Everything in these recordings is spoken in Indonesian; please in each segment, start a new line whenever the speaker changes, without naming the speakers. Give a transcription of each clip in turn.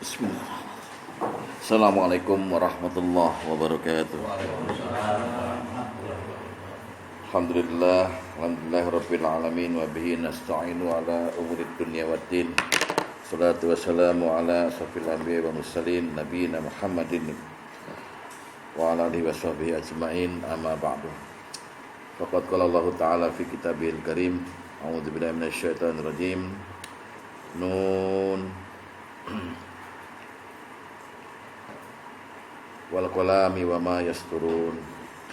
Bismillah. Assalamualaikum warahmatullahi wabarakatuh. Alhamdulillahirabbil alamin wa bihi nasta'inu ala umurid dunya waddin. Salatu wassalamu ala asyrafil anbiya'i wa mursalin nabiyina Muhammadin wa ala alihi washabihi ajmain, amma ba'du. Faqad qala Allah Ta'ala fi kitabihil karim, a'udzu billahi minasyaitonir rajim. Nun wal qalami wa ma yasturun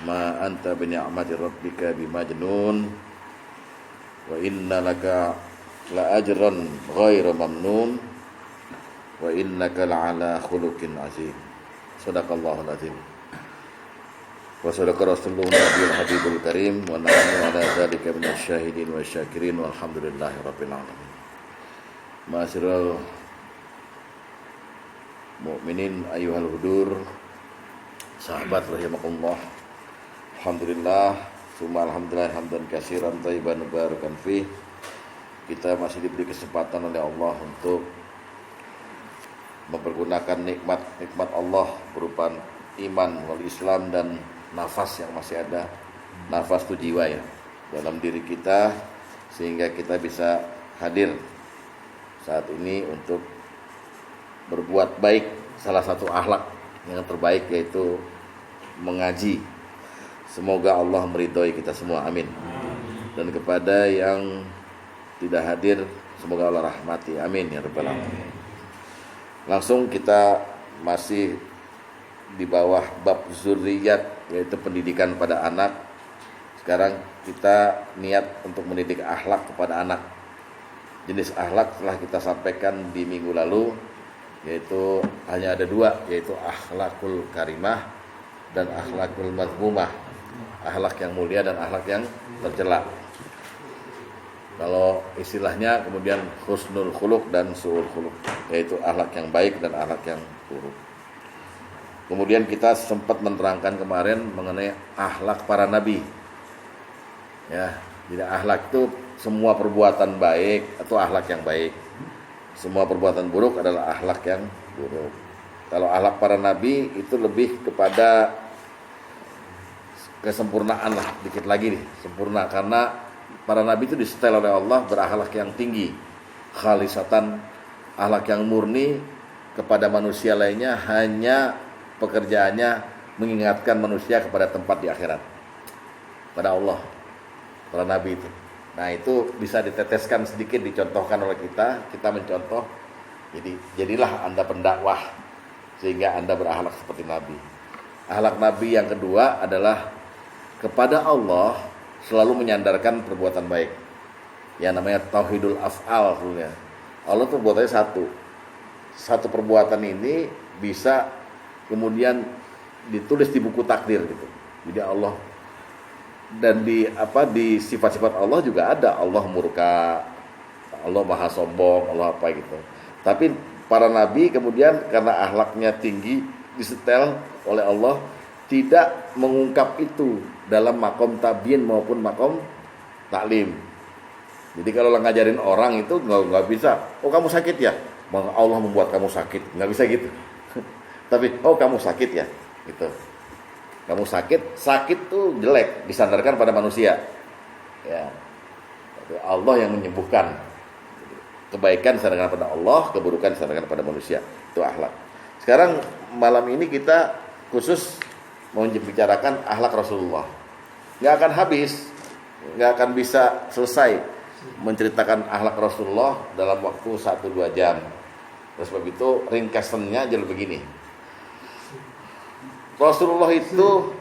ma anta bi ni'mati rabbika bimajnun wa inna laka la ajran ghairu mamnun wa innaka la'ala khuluqin azim. Shadaqallahul azim. Wa sadaqa rasulullah nabiyul habibul karim wa nahnu ala dzalika minasyahidin wa syakirin walhamdulillahi rabbil alamin. Ma'asyiral mu'minin ayyuhal hudur, sahabat rahimakumullah. Alhamdulillah, summa alhamdulillah hamdan katsiran thayyiban mubarakan fi. Kita masih diberi kesempatan oleh Allah untuk mempergunakan nikmat Allah berupa iman wal Islam dan nafas yang masih ada. Nafas itu jiwa ya, dalam diri kita, sehingga kita bisa hadir saat ini untuk berbuat baik. Salah satu akhlak yang terbaik yaitu mengaji. Semoga Allah meridhoi kita semua, amin. Dan kepada yang tidak hadir, semoga Allah rahmati, amin ya rabbal alamin. Langsung kita masih di bawah bab zurriyat, yaitu pendidikan pada anak. Sekarang kita niat untuk mendidik akhlak kepada anak. Jenis akhlak telah kita sampaikan di minggu lalu, yaitu hanya ada dua, yaitu akhlakul karimah dan akhlakul mazmumah. Akhlak yang mulia dan akhlak yang tercela. Kalau istilahnya kemudian husnul khuluq dan su'ul khuluq, yaitu akhlak yang baik dan akhlak yang buruk. Kemudian kita sempat menerangkan kemarin mengenai akhlak para nabi. Ya, jadi akhlak itu semua perbuatan baik atau akhlak yang baik. Semua perbuatan buruk adalah akhlak yang buruk. Kalau akhlak para nabi itu lebih kepada kesempurnaan lah, dikit lagi nih, sempurna, karena para nabi itu disetel oleh Allah berakhlak yang tinggi, khalisatan, akhlak yang murni kepada manusia lainnya, hanya pekerjaannya mengingatkan manusia kepada tempat di akhirat, pada Allah, para nabi itu. Nah, itu bisa diteteskan sedikit, dicontohkan oleh kita mencontoh. Jadi jadilah Anda pendakwah sehingga Anda berakhlak seperti nabi. Akhlak nabi yang kedua adalah kepada Allah selalu menyandarkan perbuatan baik. Yang namanya tauhidul af'al sebenarnya. Allah tuh perbuatannya satu. Satu perbuatan ini bisa kemudian ditulis di buku takdir gitu. Jadi Allah, dan di sifat-sifat Allah juga ada, Allah murka, Allah maha sombong, Allah apa gitu. Tapi para nabi kemudian karena akhlaknya tinggi disetel oleh Allah, tidak mengungkap itu dalam makom tabyin maupun makom taklim. Jadi kalau ngajarin orang itu nggak bisa, oh kamu sakit ya, Allah membuat kamu sakit, nggak bisa gitu. Tapi oh kamu sakit ya, gitu. Kamu sakit tuh jelek, disandarkan pada manusia. Ya. Allah yang menyembuhkan. Kebaikan disandarkan pada Allah, keburukan disandarkan pada manusia. Itu akhlak. Sekarang malam ini kita khusus mau membicarakan akhlak Rasulullah. Nggak akan habis, nggak akan bisa selesai menceritakan akhlak Rasulullah dalam waktu 1-2 jam. Terus sebab itu ringkasannya jadi begini. Rasulullah itu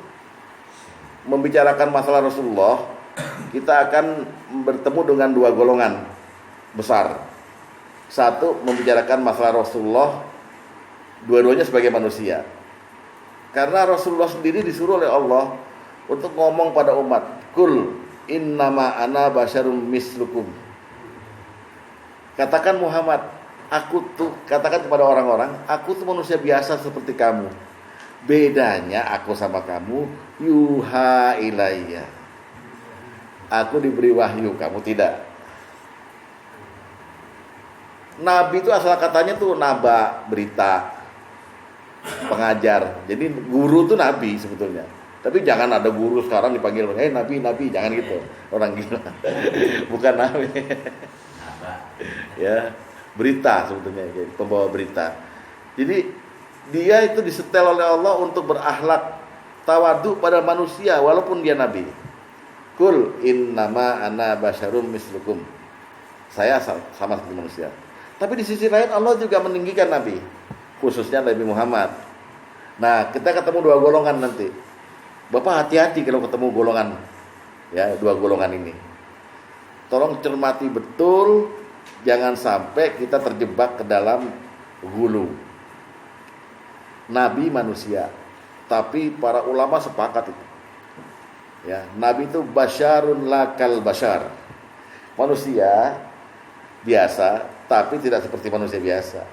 membicarakan masalah Rasulullah, kita akan bertemu dengan dua golongan besar. Satu, membicarakan masalah Rasulullah, dua-duanya sebagai manusia. Karena Rasulullah sendiri disuruh oleh Allah untuk ngomong pada umat, kul innama ana basyarum mislukum. Katakan Muhammad, katakan kepada orang-orang, aku tuh manusia biasa seperti kamu. Bedanya aku sama kamu, yuha ilayya, aku diberi wahyu, kamu tidak. Nabi itu asal katanya tuh naba, berita, pengajar. Jadi guru tuh nabi sebetulnya. Tapi jangan ada guru sekarang dipanggil, nabi, jangan gitu. Orang gila. Bukan nabi. Ya, berita sebetulnya, pembawa berita. Jadi dia itu disetel oleh Allah untuk berakhlak tawadu pada manusia walaupun dia nabi. Kul innama ana basyarum mislukum. Saya sama seperti manusia. Tapi di sisi lain Allah juga meninggikan nabi, khususnya Nabi Muhammad. Nah, kita ketemu dua golongan nanti. Bapak hati-hati kalau ketemu golongan, ya, dua golongan ini. Tolong cermati betul, jangan sampai kita terjebak ke dalam hulu. Nabi manusia, tapi para ulama sepakat itu. Ya, Nabi itu basyarun lakal basyar. Manusia biasa, tapi tidak seperti manusia biasa.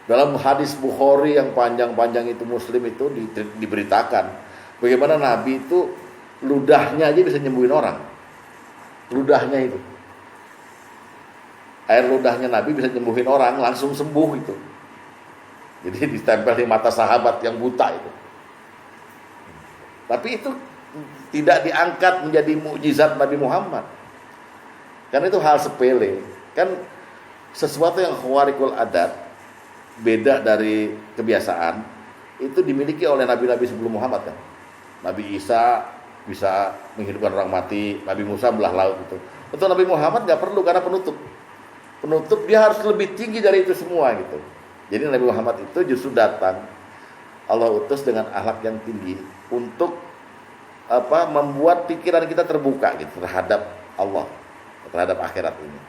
Dalam hadis Bukhari yang panjang-panjang itu, Muslim itu diberitakan bagaimana Nabi itu ludahnya aja bisa nyembuhin orang. Ludahnya itu, air ludahnya Nabi bisa nyembuhin orang, langsung sembuh itu. Jadi ditempel di mata sahabat yang buta itu. Tapi itu tidak diangkat menjadi mukjizat Nabi Muhammad. Karena itu hal sepele. Kan sesuatu yang khawariqul adat, beda dari kebiasaan, itu dimiliki oleh nabi-nabi sebelum Muhammad kan. Nabi Isa bisa menghidupkan orang mati, Nabi Musa belah laut itu. Untuk Nabi Muhammad nggak perlu karena penutup. Penutup dia harus lebih tinggi dari itu semua gitu. Jadi Nabi Muhammad itu justru datang, Allah utus dengan akhlak yang tinggi untuk membuat pikiran kita terbuka gitu terhadap Allah, terhadap akhirat ini.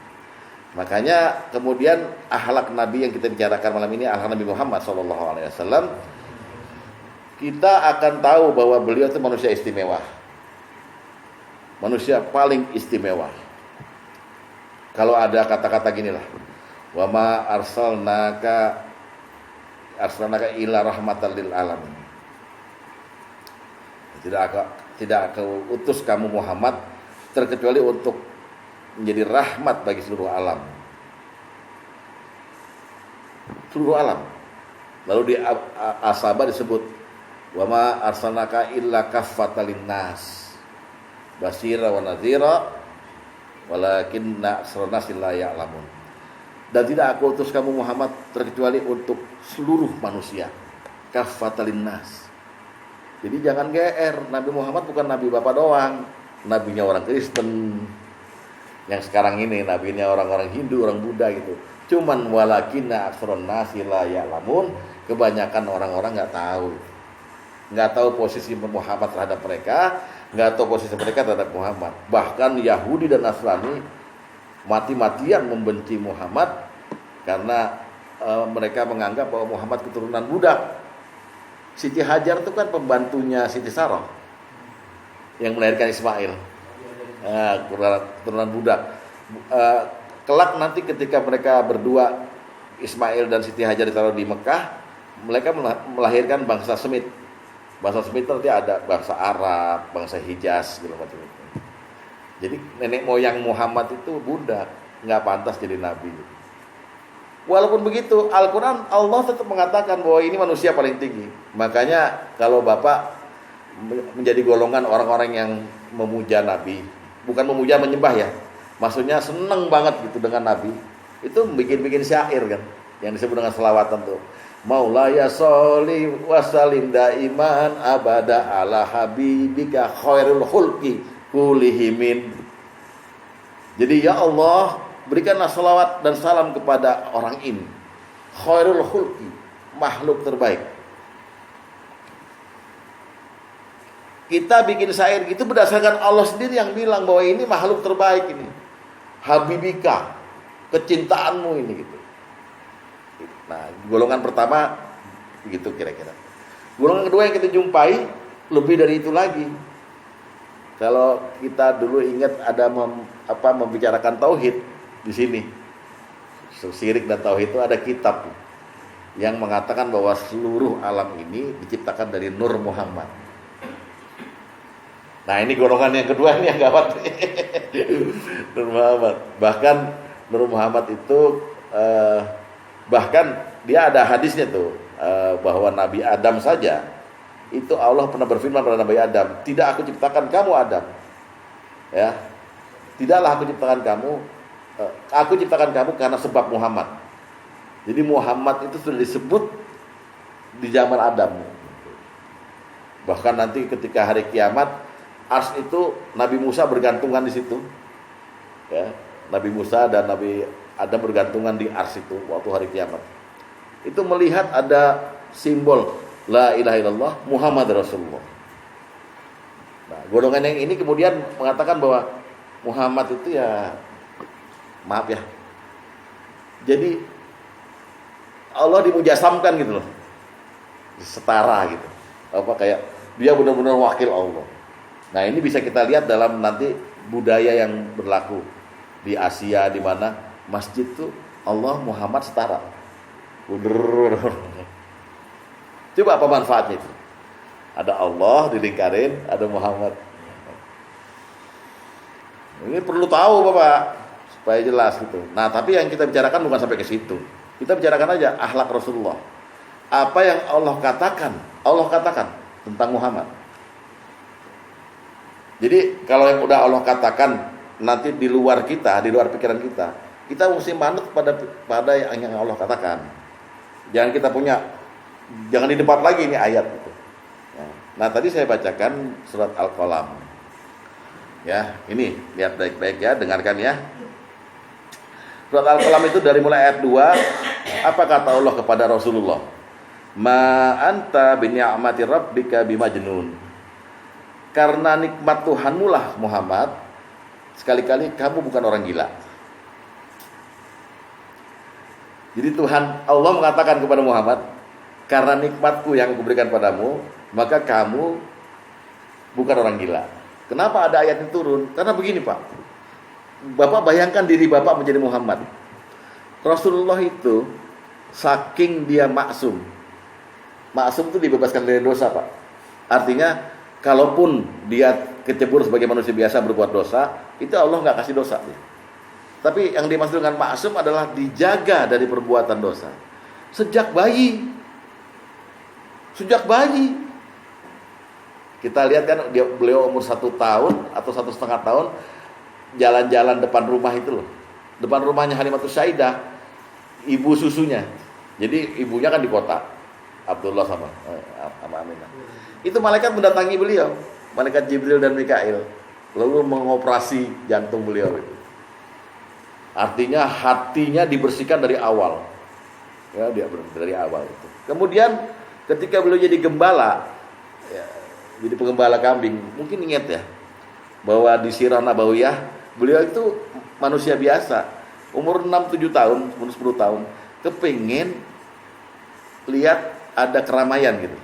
Makanya kemudian akhlak Nabi yang kita bicarakan malam ini, akhlak Nabi Muhammad SAW, kita akan tahu bahwa beliau itu manusia istimewa, manusia paling istimewa. Kalau ada kata-kata gini lah, wa ma arsalnaka illa rahmatan lil alamin. Tidak aku utus kamu Muhammad terkecuali untuk menjadi rahmat bagi seluruh alam. Seluruh alam. Lalu di Asaba disebut wa ma arsalnaka illa kaffatan linnas basira wa nadhira walakinna aksarun nasi la ya'lamun. Dan tidak aku utus kamu Muhammad terkecuali untuk seluruh manusia, kaffatan linnas. Jadi jangan GR, Nabi Muhammad bukan nabi Bapak doang, nabinya orang Kristen. Yang sekarang ini nabinya orang-orang Hindu, orang Buddha gitu. Cuman walakinna aksarun nasi la ya'lamun, kebanyakan orang-orang enggak tahu posisi Muhammad terhadap mereka, enggak tahu posisi mereka terhadap Muhammad. Bahkan Yahudi dan Nasrani mati-matian membenci Muhammad karena mereka menganggap bahwa Muhammad keturunan Buddha. Siti Hajar itu kan pembantunya Siti Sarah yang melahirkan Ismail, keturunan Buddha. Kelak nanti ketika mereka berdua, Ismail dan Siti Hajar ditaruh di Mekah, mereka melahirkan bangsa Semit. Bangsa Semit nanti ada bangsa Arab, bangsa Hijaz, segala macam itu. Jadi nenek moyang Muhammad itu Buddha, nggak pantas jadi nabi. Walaupun begitu, Al-Quran Allah tetap mengatakan bahwa ini manusia paling tinggi. Makanya kalau Bapak menjadi golongan orang-orang yang memuja Nabi, bukan memuja menyembah ya, maksudnya seneng banget gitu dengan Nabi, itu bikin syair kan, yang disebut dengan selawatan tuh. Maulaya sholli wa sallim daiman abada ala habibika khairul khulqi kulihimin. Jadi ya Allah, berikanlah salawat dan salam kepada orang ini, khairul khulqi, makhluk terbaik. Kita bikin syair gitu berdasarkan Allah sendiri yang bilang bahwa ini makhluk terbaik ini, habibika, kecintaanmu ini gitu. Nah, golongan pertama begitu kira-kira. Golongan kedua yang kita jumpai lebih dari itu lagi. Kalau kita dulu ingat ada membicarakan tauhid di sini, syirik dan tauhid itu ada kitab yang mengatakan bahwa seluruh alam ini diciptakan dari Nur Muhammad. Nah, ini golongan yang kedua ini yang gawat. Nur Muhammad. Bahkan Nur Muhammad itu eh, bahkan dia ada hadisnya tuh, bahwa Nabi Adam saja itu Allah pernah berfirman pada Nabi Adam, tidak aku ciptakan kamu Adam, ya, tidaklah aku ciptakan kamu karena sebab Muhammad. Jadi Muhammad itu sudah disebut di zaman Adam. Bahkan nanti ketika hari kiamat, ars itu Nabi Musa bergantungan di situ, ya, Nabi Musa dan Nabi Adam bergantungan di ars itu waktu hari kiamat. Itu melihat ada simbol La ilaha illallah Muhammad Rasulullah. Nah, golongan yang ini kemudian mengatakan bahwa Muhammad itu ya, maaf ya, jadi Allah dimujasamkan gitu loh, setara gitu, apa kayak dia benar-benar wakil Allah. Nah ini bisa kita lihat dalam nanti budaya yang berlaku di Asia, di mana masjid tuh Allah Muhammad setara. Coba apa manfaatnya itu? Ada Allah dilingkarin, ada Muhammad. Ini perlu tahu Bapak, supaya jelas gitu. Nah tapi yang kita bicarakan bukan sampai ke situ. Kita bicarakan aja akhlak Rasulullah. Apa yang Allah katakan tentang Muhammad. Jadi kalau yang udah Allah katakan nanti di luar kita, di luar pikiran kita mesti manut pada yang Allah katakan. Jangan kita punya, jangan didebat lagi ini ayat itu. Nah tadi saya bacakan surat Al-Qalam. Ya, ini lihat baik-baik ya, dengarkan ya. Surat Al-Qalam itu dari mulai ayat 2, apa kata Allah kepada Rasulullah? Ma anta bi ni'mati rabbika bimajnun. Karena nikmat Tuhanmu lah Muhammad, sekali-kali kamu bukan orang gila. Jadi Tuhan Allah mengatakan kepada Muhammad, karena nikmatku yang aku berikan padamu, maka kamu bukan orang gila. Kenapa ada ayat ini turun? Karena begini Pak, Bapak bayangkan diri Bapak menjadi Muhammad. Rasulullah itu saking dia maksum. Maksum itu dibebaskan dari dosa Pak. Artinya kalaupun dia kecebur sebagai manusia biasa berbuat dosa, itu Allah nggak kasih dosa. Tapi yang dimaksud dengan maksum adalah dijaga dari perbuatan dosa. Sejak bayi. Kita lihat kan beliau umur 1 tahun atau 1,5 tahun, jalan-jalan depan rumah itu loh. Depan rumahnya Halimatus Saidah, ibu susunya. Jadi ibunya kan di kota, Abdullah sama Aminah. Itu malaikat mendatangi beliau, malaikat Jibril dan Mikail, lalu mengoperasi jantung beliau itu. Artinya hatinya dibersihkan dari awal. Ya, dia dari awal itu. Kemudian ketika beliau jadi gembala, ya, jadi pengembala kambing, mungkin ingat ya bahwa di Sirah Nabawiyah beliau itu manusia biasa, umur 6-7 tahun, umur 10 tahun, kepingin lihat ada keramaian gitu.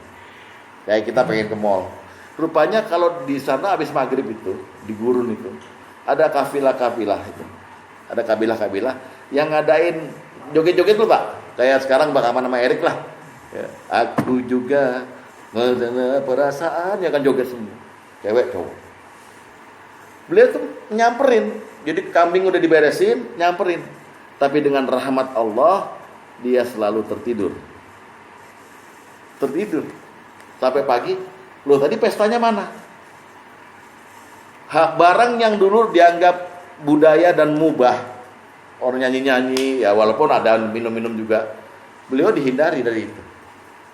Kayak kita pengen ke mall. Rupanya kalau di sana habis maghrib itu, di gurun itu, ada kafilah-kafilah itu. Ada kabilah-kabilah yang ngadain joget-joget loh Pak. Kayak sekarang Bang Aman sama Erik lah. Ya, aku juga perasaan yang kan joget semua. Cewek cowok. Beliau tuh nyamperin. Jadi kambing udah diberesin, nyamperin. Tapi dengan rahmat Allah, dia selalu tertidur. Sampai pagi, loh tadi pestanya mana? Barang yang dulu dianggap budaya dan mubah, orang nyanyi-nyanyi, ya walaupun ada minum-minum juga, beliau dihindari dari itu.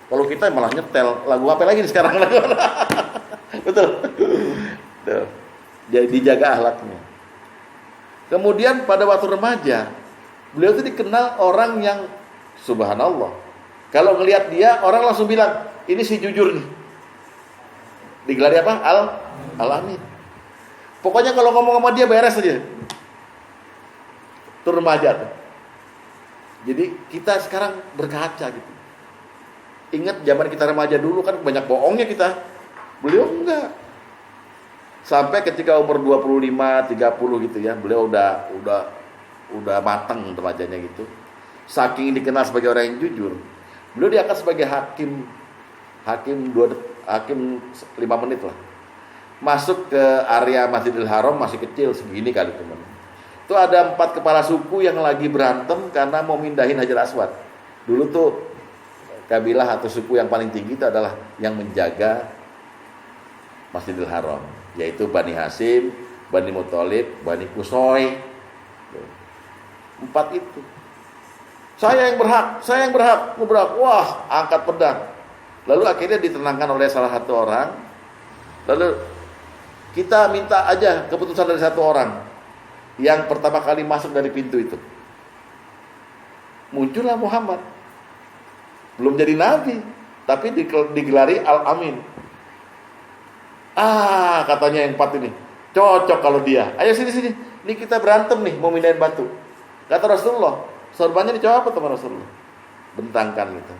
Kalau kita malah nyetel, lagu apa lagi sekarang? Betul. Jadi dijaga akhlaknya. Kemudian pada waktu remaja, beliau itu dikenal orang yang subhanallah. Kalau ngelihat dia, orang langsung bilang, ini si jujur nih. Digelari apa? Al-Amin. Pokoknya kalau ngomong sama dia beres aja. Itu remaja tuh. Jadi kita sekarang berkaca gitu. Ingat zaman kita remaja dulu kan banyak bohongnya kita. Beliau enggak. Sampai ketika umur 25, 30 gitu ya, beliau udah matang remajanya gitu. Saking dikenal sebagai orang yang jujur, beliau diangkat sebagai hakim 5 menit lah. Masuk ke area Masjidil Haram masih kecil segini kali teman. Itu ada 4 kepala suku yang lagi berantem karena mau mindahin Hajar Aswad. Dulu tuh kabilah atau suku yang paling tinggi itu adalah yang menjaga Masjidil Haram, yaitu Bani Hasyim, Bani Muthalib, Bani Qusay. 4 itu. Saya yang berhak. Wah, angkat pedang. Lalu akhirnya ditenangkan oleh salah satu orang. Lalu kita minta aja keputusan dari satu orang yang pertama kali masuk dari pintu itu. Muncullah Muhammad. Belum jadi nabi, tapi digelari Al-Amin. Katanya yang 4 ini cocok kalau dia. Ayo sini. Ini kita berantem nih, mau mindahin batu. Kata Rasulullah, sorbannya dicopot sama Rasulullah. Bentangkan gitu.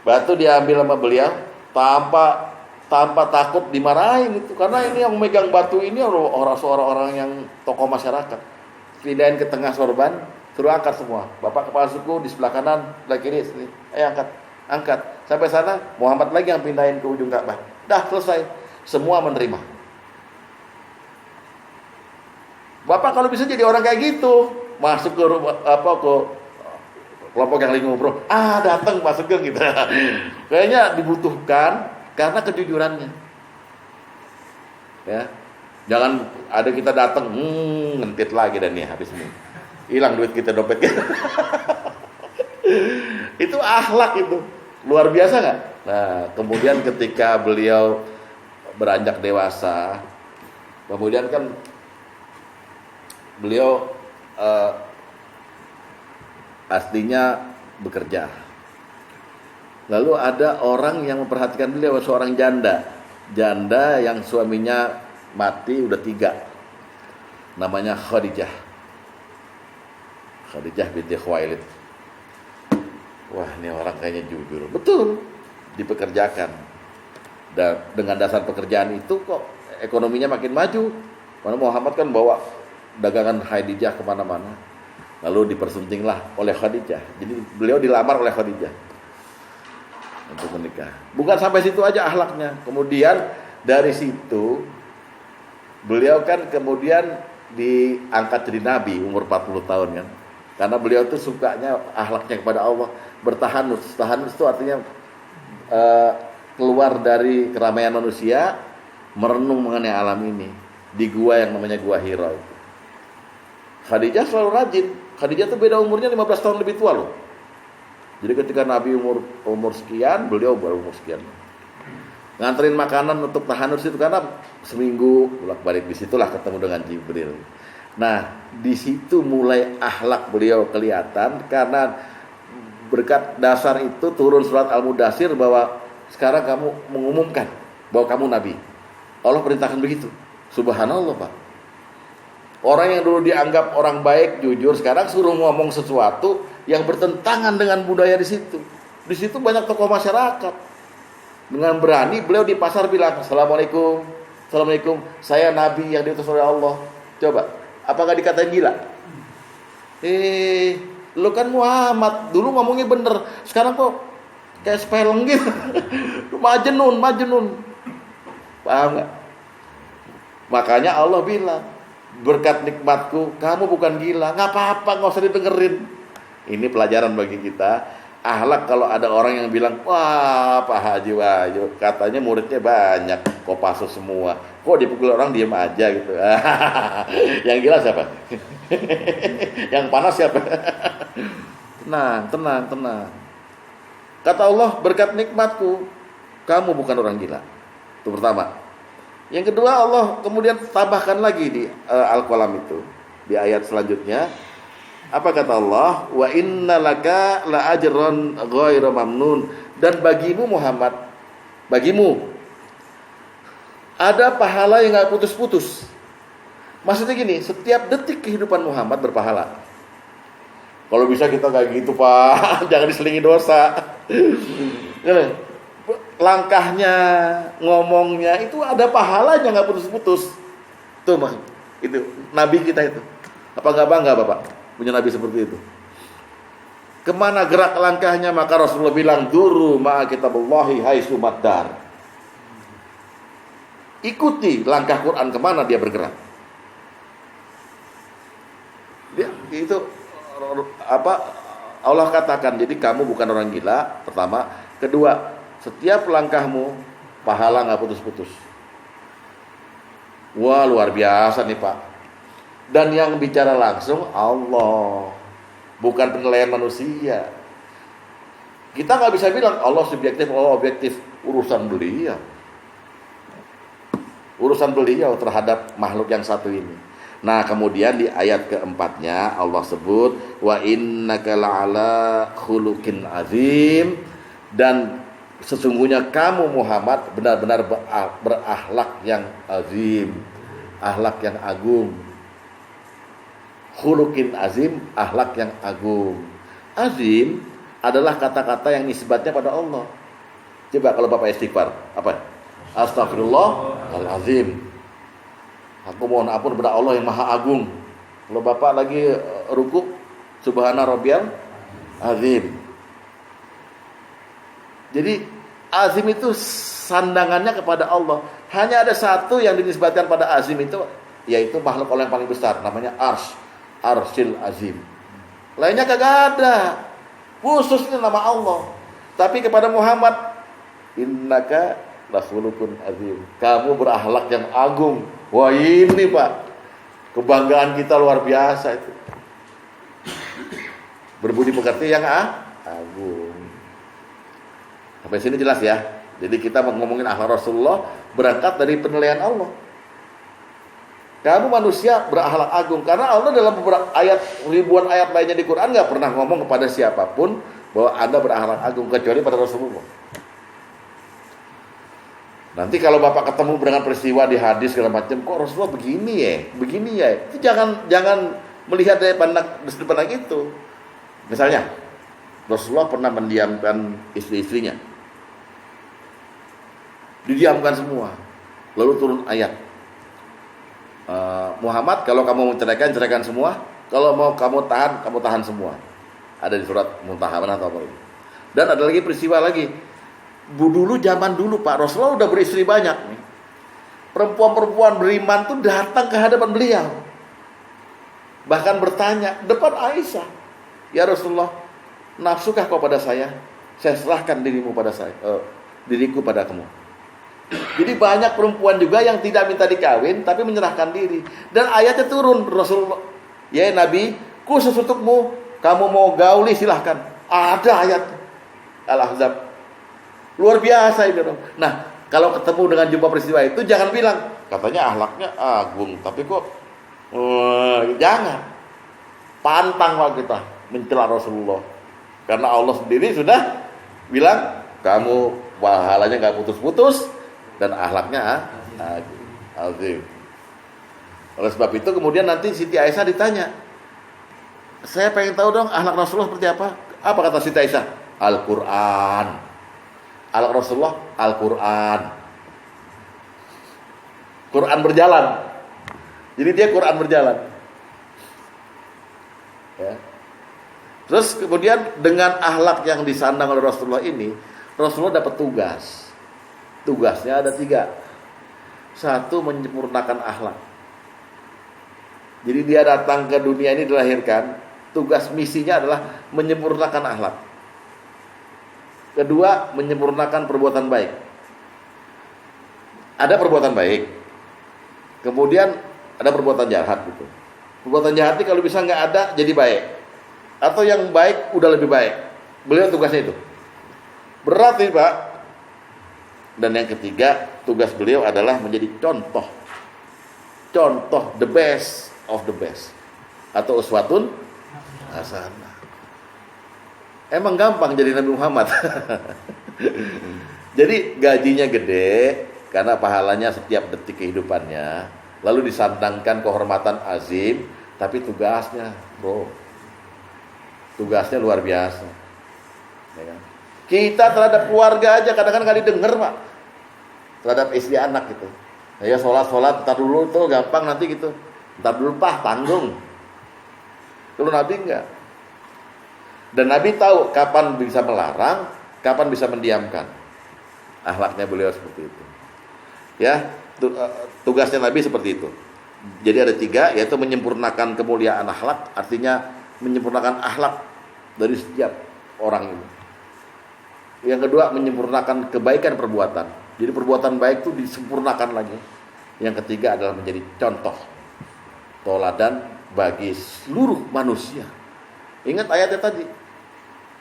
Batu diambil sama beliau tanpa takut dimarahin itu, karena ini yang megang batu ini orang yang tokoh masyarakat. Pindahin ke tengah sorban, suruh angkat semua. Bapak kepala suku di sebelah kanan, sebelah kiri, sini. Ayo angkat. Sampai sana Muhammad lagi yang pindahin ke ujung Ka'bah. Dah selesai. Semua menerima. Bapak kalau bisa jadi orang kayak gitu, masuk ke kelompok yang lagi ngobrol, datang Pak Sugeng gitu. Kayaknya dibutuhkan karena kejujurannya. Ya. Jangan ada kita datang, ngentit lagi dan nih habis ini. Hilang duit kita, dompet kita. Itu akhlak itu. Luar biasa enggak? Nah, kemudian ketika beliau beranjak dewasa, kemudian kan beliau aslinya bekerja. Lalu ada orang yang memperhatikan beliau, seorang janda yang suaminya mati udah 3. Namanya Khadijah binti Khuwailid. Wah, ini orang kayaknya jujur. Betul, dipekerjakan. Dan dengan dasar pekerjaan itu kok ekonominya makin maju. Karena Muhammad kan bawa dagangan Khadijah kemana-mana. Lalu dipersuntinglah oleh Khadijah. Jadi beliau dilamar oleh Khadijah untuk menikah. Bukan sampai situ aja akhlaknya. Kemudian dari situ beliau kan kemudian diangkat jadi nabi umur 40 tahun kan. Karena beliau tuh sukanya akhlaknya kepada Allah, bertahanus. Tahanus itu artinya keluar dari keramaian manusia, merenung mengenai alam ini di gua yang namanya Gua Hira. Khadijah selalu rajin. Khadijah tuh beda umurnya 15 tahun lebih tua loh. Jadi ketika Nabi umur sekian, beliau baru umur sekian. Nganterin makanan untuk tahanus itu karena seminggu bolak-balik, disitulah ketemu dengan Jibril. Nah, di situ mulai akhlak beliau kelihatan, karena berkat dasar itu turun surat Al-Mudaththir bahwa sekarang kamu mengumumkan bahwa kamu nabi. Allah perintahkan begitu. Subhanallah, Pak. Orang yang dulu dianggap orang baik, jujur, sekarang suruh ngomong sesuatu yang bertentangan dengan budaya di situ. Di situ banyak tokoh masyarakat. Dengan berani beliau di pasar bilang, Assalamualaikum, saya nabi yang diutus oleh Allah. Coba, apakah dikatain gila? Lu kan Muhammad, dulu ngomongnya bener, sekarang kok kayak spelling gitu. Majnun. Paham gak? Makanya Allah bilang, berkat nikmatku kamu bukan gila. Gak apa-apa, gak usah didengerin. Ini pelajaran bagi kita. Akhlak kalau ada orang yang bilang, wah Pak Haji Wahyu katanya muridnya banyak, Kopassus semua, kok dipukul orang diem aja gitu. Yang gila siapa? Yang panas siapa? Tenang. Kata Allah, berkat nikmatku kamu bukan orang gila. Itu pertama. Yang kedua, Allah kemudian tambahkan lagi di Al-Qalam itu, di ayat selanjutnya. Apa kata Allah? Wa inna laka la ajran ghaira mamnun. Dan bagimu Muhammad, bagimu ada pahala yang gak putus-putus. Maksudnya gini, setiap detik kehidupan Muhammad berpahala. Kalau bisa kita kayak gitu, Pak. Jangan diselingi dosa. Langkahnya, ngomongnya itu ada pahalanya, gak putus-putus. Tuh, itu nabi kita itu. Apa gak bangga Bapak punya nabi seperti itu? Kemana gerak langkahnya, maka Rasulullah bilang, duru ma'a kitabullahi haitsu maddar. Ikuti langkah Quran kemana dia bergerak. Allah katakan, jadi kamu bukan orang gila, pertama. Kedua, setiap langkahmu pahala nggak putus-putus. Wah, luar biasa nih Pak. Dan yang bicara langsung Allah, bukan penilaian manusia. Kita nggak bisa bilang Allah subjektif, Allah objektif. Urusan beliau terhadap makhluk yang satu ini. Nah, kemudian di ayat keempatnya Allah sebut wa innaka la'ala khuluqin azim, dan sesungguhnya kamu Muhammad benar-benar berakhlak yang azim, akhlak yang agung. Khuluqin azim, akhlak yang agung. Azim adalah kata-kata yang nisbatnya pada Allah. Coba kalau Bapak istighfar, apa? Astagfirullahalazim. Aku mohon ampun kepada Allah yang Maha Agung. Kalau Bapak lagi ruku, Subhana Rabbiyal Azim. Jadi azim itu sandangannya kepada Allah. Hanya ada satu yang dinisbatkan pada azim itu, yaitu makhluk Allah yang paling besar, namanya Arsyil Azim. Lainnya kagak ada. Khususnya nama Allah. Tapi kepada Muhammad, innaka lakhuluqun azim. Kamu berakhlak yang agung. Wah, ini Pak, kebanggaan kita luar biasa itu. Berbudi pekerti yang agung. Sampai sini jelas ya. Jadi kita ngomongin akhlak Rasulullah berangkat dari penilaian Allah. Kamu manusia berakhlak agung, karena Allah dalam beberapa ayat, ribuan ayat lainnya di Quran nggak pernah ngomong kepada siapapun bahwa Anda berakhlak agung kecuali pada Rasulullah. Nanti kalau Bapak ketemu dengan peristiwa di hadis segala macam, kok Rasulullah begini ya, itu jangan melihat dari sudut pandang itu. Misalnya Rasulullah pernah mendiamkan istri-istrinya, didiamkan semua, lalu turun ayat, Muhammad kalau kamu menceraikan, ceraikan semua, kalau mau kamu tahan semua. Ada di surat Muntahamah atau apa itu. Dan ada lagi peristiwa lagi. Zaman dulu Pak, Rasulullah udah beristri banyak nih. Perempuan-perempuan beriman tuh datang ke hadapan beliau, bahkan bertanya depan Aisyah, ya Rasulullah, nafsukah kau pada saya? Saya serahkan diriku pada kamu. Jadi banyak perempuan juga yang tidak minta dikawin tapi menyerahkan diri. Dan ayatnya turun, Rasulullah, ya Nabi, khusus untukmu, kamu mau gauli silahkan. Ada ayat Al-Ahzab. Luar biasa itu. Nah, kalau ketemu dengan jumpa peristiwa itu, jangan bilang katanya akhlaknya agung, tapi kok jangan pantang lah kita mencela Rasulullah, karena Allah sendiri sudah bilang kamu pahalanya nggak putus-putus dan akhlaknya azim. Oleh sebab itu kemudian nanti Siti Aisyah ditanya, saya pengen tahu dong akhlak Rasulullah seperti apa. Apa kata Siti Aisyah? Al-Quran. Akhlak Rasulullah Al-Quran. Quran berjalan. Jadi dia Quran berjalan. Ya. Terus kemudian dengan akhlak yang disandang oleh Rasulullah ini, Rasulullah dapat tugas. Tugasnya ada 3. 1, menyempurnakan akhlak. Jadi dia datang ke dunia ini dilahirkan, tugas misinya adalah menyempurnakan akhlak. Kedua, menyempurnakan perbuatan baik. Ada perbuatan baik, kemudian ada perbuatan jahat gitu. Perbuatan jahat ini kalau bisa nggak ada jadi baik, atau yang baik udah lebih baik. Beliau tugasnya itu berat nih Pak. Dan yang ketiga, tugas beliau adalah menjadi contoh the best of the best, atau uswatun hasanah. Emang gampang jadi Nabi Muhammad. Jadi gajinya gede karena pahalanya setiap detik kehidupannya, lalu disandangkan kehormatan azim, tapi tugasnya luar biasa. Ya kan? Kita terhadap keluarga aja kadang-kadang nggak didengar Pak, terhadap istri anak gitu. Ya sholat, ntar dulu tuh gampang nanti gitu, ntar dulu Pak tanggung. Kalau Nabi enggak. Dan Nabi tahu kapan bisa melarang, kapan bisa mendiamkan. Akhlaknya beliau seperti itu. Ya, tugasnya Nabi seperti itu. Jadi ada 3, yaitu menyempurnakan kemuliaan akhlak, artinya menyempurnakan akhlak dari setiap orang ini. Yang kedua, menyempurnakan kebaikan perbuatan. Jadi perbuatan baik itu disempurnakan lagi. Yang ketiga adalah menjadi contoh teladan bagi seluruh manusia. Ingat ayatnya tadi.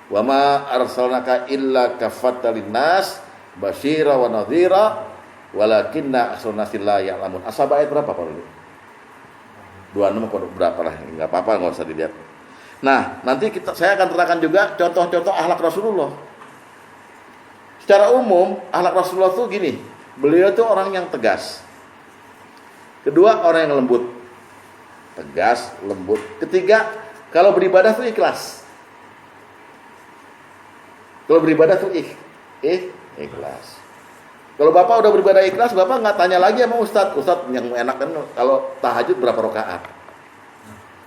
Wa ma arsalnaka illa kaffatan linnas basyira wa nadhira walakinna aktsarun nasi la ya'lamun. Ashab ayat berapa Pak? 26 atau berapa lah, enggak apa-apa, enggak usah dilihat. Nah, nanti saya akan terangkan juga contoh-contoh akhlak Rasulullah. Secara umum, akhlak Rasulullah itu gini, beliau itu orang yang tegas. Kedua, orang yang lembut. Tegas, lembut. Ketiga, kalau beribadah itu ikhlas. Kalau beribadah itu ikhlas. Kalau Bapak udah beribadah ikhlas, Bapak nggak tanya lagi sama Ustadz yang enak kan kalau tahajud berapa rakaat.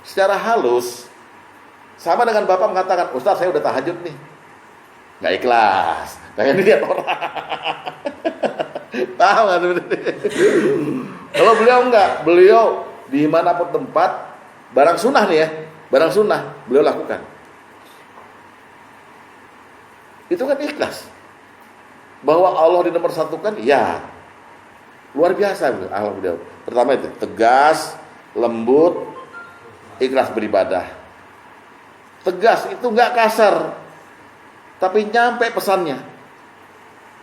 Secara halus, sama dengan Bapak mengatakan, Ustadz saya udah tahajud nih. Nggak ikhlas. Kayak lihat orang. Tahu nggak sebenarnya? Kalau beliau enggak, beliau dimanapun tempat, barang sunnah nih ya, barang sunnah beliau lakukan. Itu kan ikhlas. Bahwa Allah di nomor satukan, ya luar biasa akhlak beliau. Pertama itu tegas, lembut, ikhlas beribadah. Tegas itu nggak kasar, tapi nyampe pesannya.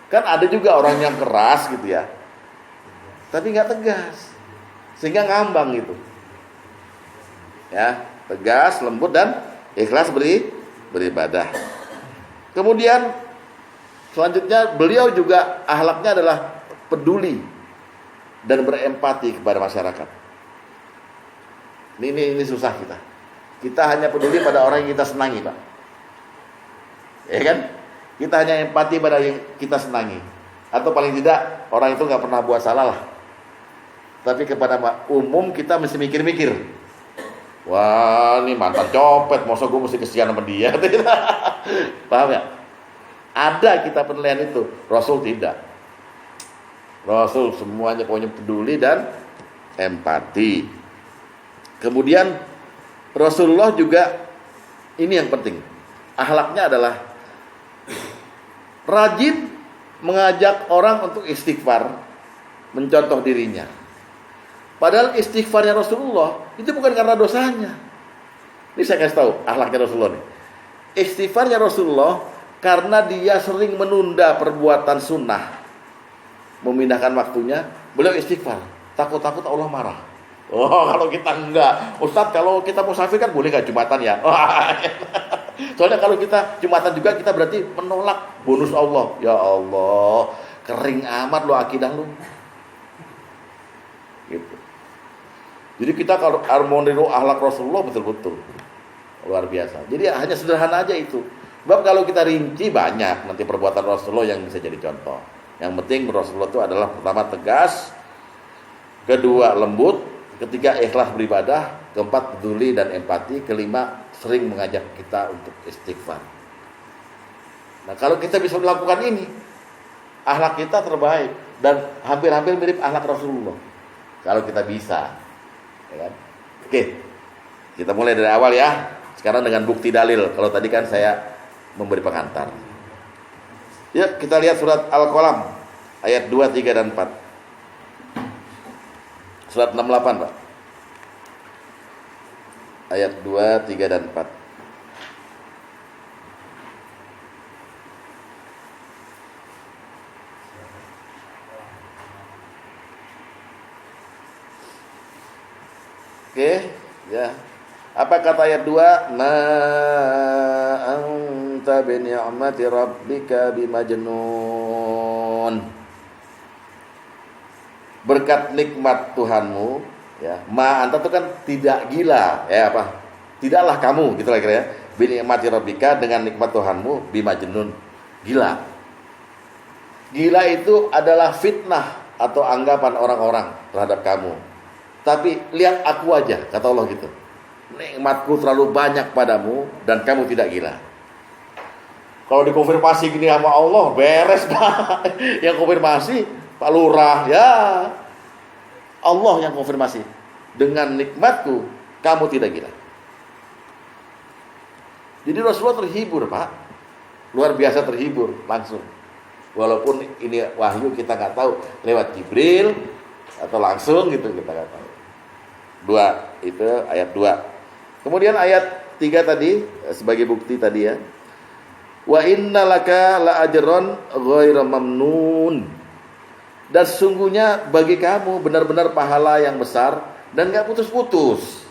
Kan ada juga orang yang keras gitu ya, tapi nggak tegas, sehingga ngambang gitu. Ya, tegas, lembut dan ikhlas beribadah. Kemudian selanjutnya beliau juga akhlaknya adalah peduli dan berempati kepada masyarakat. Ini susah kita. Kita hanya peduli pada orang yang kita senangi, Pak. Ya kan? Kita hanya empati pada yang kita senangi. Atau paling tidak orang itu nggak pernah buat salah lah. Tapi kepada umum kita mesti mikir-mikir. Wah, ini mantan copet, masa gue mesti kesian sama dia? Paham ya? Ada kita penilaian itu. Rasul tidak. Rasul semuanya pokoknya peduli dan empati. Kemudian Rasulullah juga, ini yang penting, akhlaknya adalah rajin mengajak orang untuk istighfar, mencontoh dirinya. Padahal istighfarnya Rasulullah itu bukan karena dosanya. Ini saya kasih tahu akhlaknya Rasulullah nih. Istighfarnya Rasulullah karena dia sering menunda perbuatan sunnah, memindahkan waktunya. Beliau istighfar, takut-takut Allah marah. Oh, kalau kita enggak, Ustadz, kalau kita musafir kan boleh nggak Jumatan ya? Soalnya kalau kita Jumatan juga kita berarti menolak bonus Allah. Ya Allah, kering amat lo akidah lo. Gitu. Jadi kita kalau harmoni akhlak Rasulullah betul-betul luar biasa. Jadi hanya sederhana aja itu. Sebab kalau kita rinci banyak nanti perbuatan Rasulullah yang bisa jadi contoh. Yang penting Rasulullah itu adalah pertama tegas, kedua lembut, ketiga ikhlas beribadah, keempat peduli dan empati, kelima sering mengajak kita untuk istighfar. Nah, kalau kita bisa melakukan ini, akhlak kita terbaik dan hampir-hampir mirip akhlak Rasulullah. Kalau kita bisa, ya kan? Oke, kita mulai dari awal ya. Sekarang dengan bukti dalil. Kalau tadi kan saya memberi pengantar. Ya, kita lihat surat Al-Qalam ayat 2, 3 dan 4. Surat 68, Pak. Ayat 2, 3 dan 4. Oke, ya. Apa kata ayat 2? Ma anta bi ni'mati rabbika bimajnun. Berkat nikmat Tuhanmu, ya. Ma anta itu kan tidak gila, ya apa? Tidaklah kamu, gitu lah kira ya. Bi ni'mati rabbika, dengan nikmat Tuhanmu bimajnun. Gila. Gila itu adalah fitnah atau anggapan orang-orang terhadap kamu. Tapi lihat aku aja, kata Allah gitu. Nikmatku terlalu banyak padamu dan kamu tidak gila. Kalau dikonfirmasi gini sama Allah, beres Pak. Yang konfirmasi Pak Lurah, ya. Allah yang konfirmasi. Dengan nikmatku kamu tidak gila. Jadi Rasulullah terhibur, Pak. Luar biasa terhibur langsung. Walaupun ini wahyu kita nggak tahu lewat Jibril atau langsung gitu, kita nggak tahu. 2 itu ayat 2. Kemudian ayat 3 tadi sebagai bukti tadi ya. Wa innalaka la ajron ghairu mamnun. Dan sesungguhnya bagi kamu benar-benar pahala yang besar dan gak putus-putus.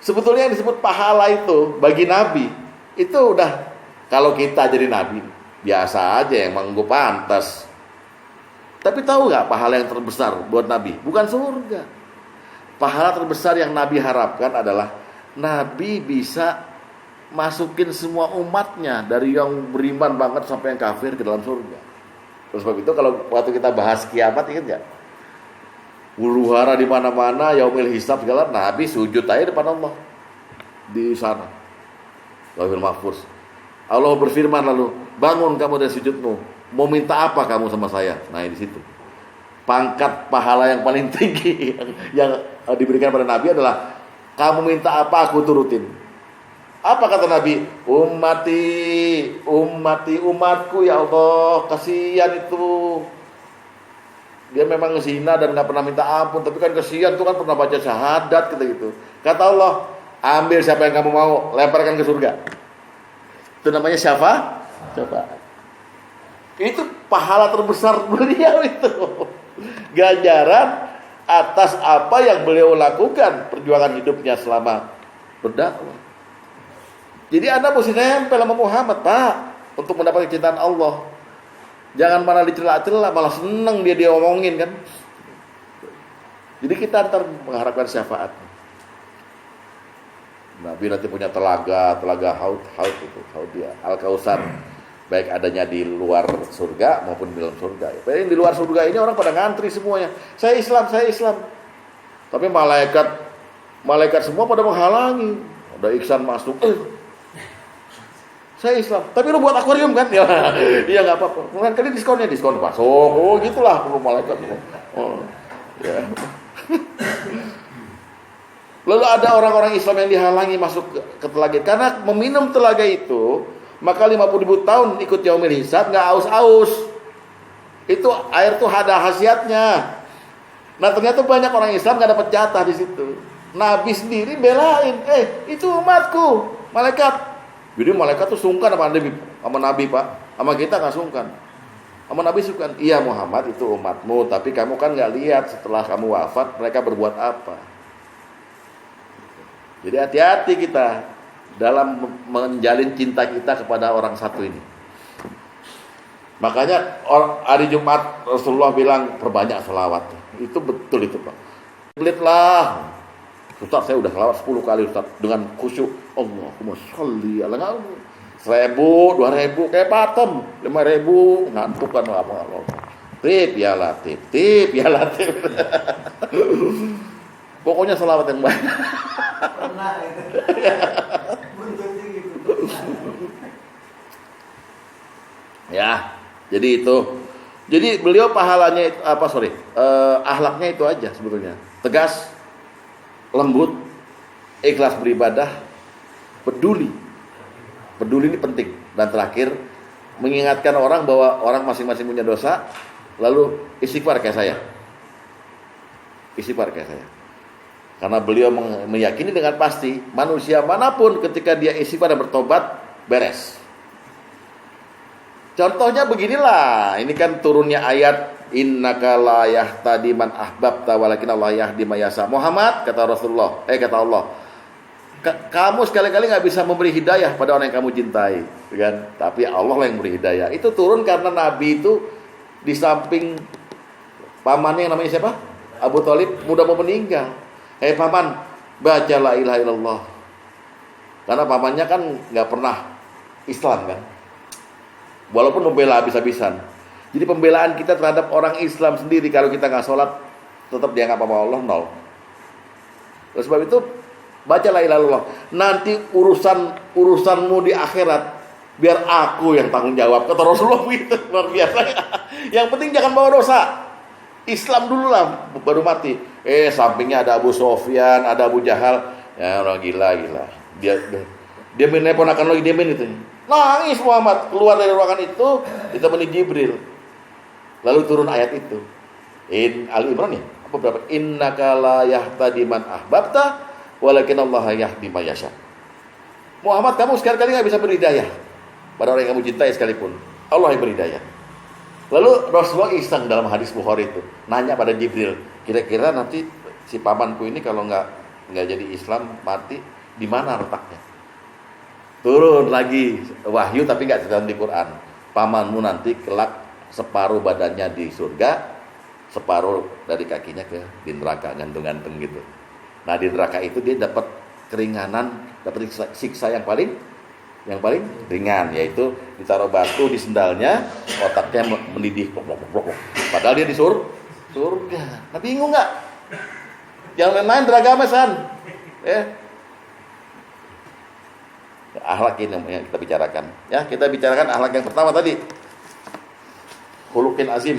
Sebetulnya yang disebut pahala itu bagi Nabi, itu udah, kalau kita jadi Nabi biasa aja, emang gue pantas. Tapi tahu gak pahala yang terbesar buat Nabi? Bukan surga. Pahala terbesar yang Nabi harapkan adalah Nabi bisa masukin semua umatnya dari yang beriman banget sampai yang kafir ke dalam surga. Terus sebab itu kalau waktu kita bahas kiamat, ingat nggak? Huru-hara di mana-mana, yaumil hisab segala, Nabi sujud aja depan Allah di sana. Lauhul Mahfuz. Allah berfirman lalu, bangun kamu dari sujudmu. Mau minta apa kamu sama saya? Nah di situ. Pangkat pahala yang paling tinggi yang diberikan pada Nabi adalah kamu minta apa aku turutin. Apa kata Nabi? Umatku ya Allah, kasihan itu. Dia memang zina dan gak pernah minta ampun, tapi kan kasihan tuh kan pernah baca syahadat kata gitu. Kata Allah, ambil siapa yang kamu mau, lemparkan ke surga. Itu namanya syafaat. Itu pahala terbesar beliau itu. Ganjaran atas apa yang beliau lakukan perjuangan hidupnya selama berdakwah. Jadi Anda mesti nempel sama Muhammad, Pak, untuk mendapat kecintaan Allah. Jangan malah dicela-cela, malah seneng dia omongin kan. Jadi kita ntar mengharapkan syafaat. Nabi nanti punya telaga haud itu, haud dia, Al-Kautsar. Baik adanya di luar surga maupun di dalam surga. Yang di luar surga ini orang pada ngantri semuanya. Saya Islam. Tapi malaikat semua pada menghalangi. Ada Iksan masuk. Saya Islam, tapi lu buat akuarium kan? Ya, iya nggak apa-apa. Mungkin kali diskon masuk. Oh, gitulah perlu malaikat. Oh, ya. Lalu ada orang-orang Islam yang dihalangi masuk ke telaga karena meminum telaga itu, maka 50.000 tahun ikut yaumil hisab nggak aus-aus. Itu air tuh ada khasiatnya. Nah ternyata banyak orang Islam nggak dapat jatah di situ. Nabi sendiri belain, itu umatku, malaikat. Jadi malaikat tuh sungkan sama Nabi, Pak. Sama kita nggak sungkan. Sama Nabi sungkan. Iya Muhammad itu umatmu, tapi kamu kan nggak lihat setelah kamu wafat mereka berbuat apa. Jadi hati-hati kita dalam menjalin cinta kita kepada orang satu ini. Makanya hari Jumat Rasulullah bilang perbanyak selawat. Itu betul itu, Pak. Belitlah. Ustaz saya udah selawat 10 kali Ustaz dengan khusyuk. Allahumma sholli ala Muhammad. 1.000, 2.000 kayak patem, 5.000 ngantuk kan apa. Tip ya latif. Pokoknya selawat yang banyak. Pernah itu. Ya, jadi itu. Jadi beliau pahalanya itu akhlaknya itu aja sebetulnya. Tegas, lembut, ikhlas beribadah, peduli ini penting. Dan terakhir mengingatkan orang bahwa orang masing-masing punya dosa, lalu istighfar kayak saya. Karena beliau meyakini dengan pasti manusia manapun ketika dia istighfar dan bertobat beres. Contohnya beginilah, ini kan turunnya ayat innaka la yahtadi man ahbabta walakin Allah yahdi may yasha. Muhammad, kata Rasulullah, kata Allah, kamu sekali-kali nggak bisa memberi hidayah pada orang yang kamu cintai, kan? Tapi Allah lah yang memberi hidayah. Itu turun karena Nabi itu di samping pamannya yang namanya siapa? Abu Thalib mudah mau meninggal. Paman, baca la ilaha illallah. Karena pamannya kan nggak pernah Islam kan, walaupun membela habis-habisan. Jadi pembelaan kita terhadap orang Islam sendiri kalau kita nggak sholat tetap dianggap sama Allah nol. Oleh sebab itu baca la ilaha illallah. Nanti urusanmu di akhirat biar aku yang tanggung jawab, kata Rasulullah itu luar biasa. Yang penting jangan bawa dosa. Islam dulu lah baru mati. Sampingnya ada Abu Sofyan, ada Abu Jahal. Ya orang gila. Dia main ponakan lagi, dia main itu. Nangis Muhammad keluar dari ruangan itu ditemani Jibril. Lalu turun ayat itu. Ali Imran ya? Apa berapa? Innaka la yahtadi man ahbabta walakin Allah yahdi may yasha. Muhammad, kamu sekali-kali enggak bisa berhidayah pada orang yang kamu cintai sekalipun. Allah yang berhidayah. Lalu Rasulullah iseng dalam hadis Bukhari itu nanya pada Jibril, kira-kira nanti si pamanku ini kalau enggak jadi Islam mati di mana letaknya? Turun lagi wahyu tapi enggak terdapat di Quran. Pamanmu nanti kelak separuh badannya di surga, separuh dari kakinya di neraka, gantung-gantung gitu. Nah di neraka itu dia dapat keringanan, dapat siksa yang paling ringan, yaitu ditaruh batu di sendalnya, otaknya mendidih, padahal dia di surga. Nah bingung nggak? Jangan main-main beragama san, ya. Akhlak ini yang kita bicarakan, ya. Kita bicarakan akhlak yang pertama tadi, khuluqin azim.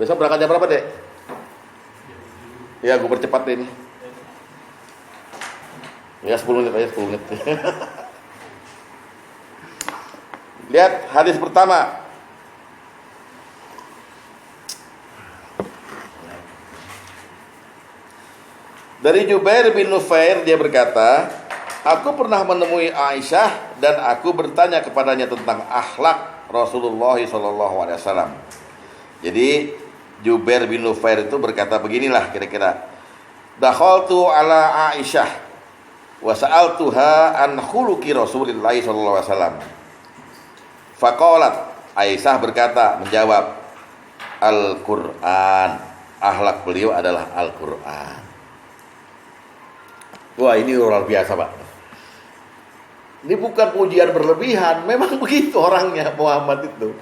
Besok berangkat jam berapa, Dek? Ya, gue percepat deh ini. Ya 10 menit aja, 10 menit. Lihat hadis pertama. Dari Jubair bin Nufair, dia berkata, aku pernah menemui Aisyah dan aku bertanya kepadanya tentang akhlak Rasulullah SAW. Jadi Jubair bin Nufair itu berkata beginilah kira-kira. Dakhaltu ala Aisyah wa sa'altuha an khuluqi Rasulillah sallallahu alaihi wasallam. Faqalat, Aisyah berkata, menjawab, Al-Qur'an. Akhlak beliau adalah Al-Qur'an. Wah, ini luar biasa, Pak. Ini bukan pujian berlebihan, memang begitu orangnya Muhammad itu.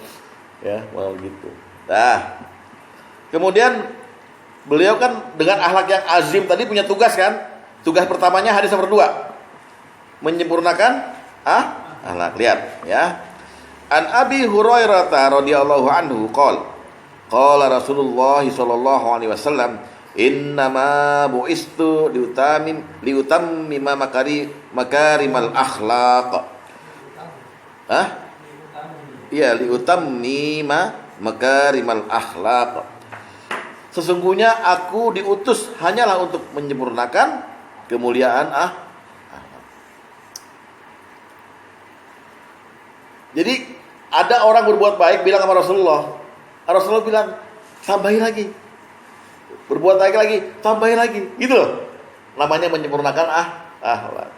Ya, memang begitu. Nah, kemudian beliau kan dengan akhlak yang azim tadi punya tugas kan? Tugas pertamanya hadis nomor 2, menyempurnakan akhlak. Lihat ya. An Abi Hurairah radhiyallahu anhu qala Rasulullah sallallahu alaihi wasallam, innama bu'istu liutammima makarimal akhlaq. Iya, liutammima makarimal akhlaq. Sesungguhnya aku diutus hanyalah untuk menyempurnakan kemuliaan Jadi ada orang berbuat baik bilang sama Rasulullah. Rasulullah bilang, tambahin lagi. Berbuat baik lagi, tambahin lagi. Gitu loh. Namanya menyempurnakan akhlak.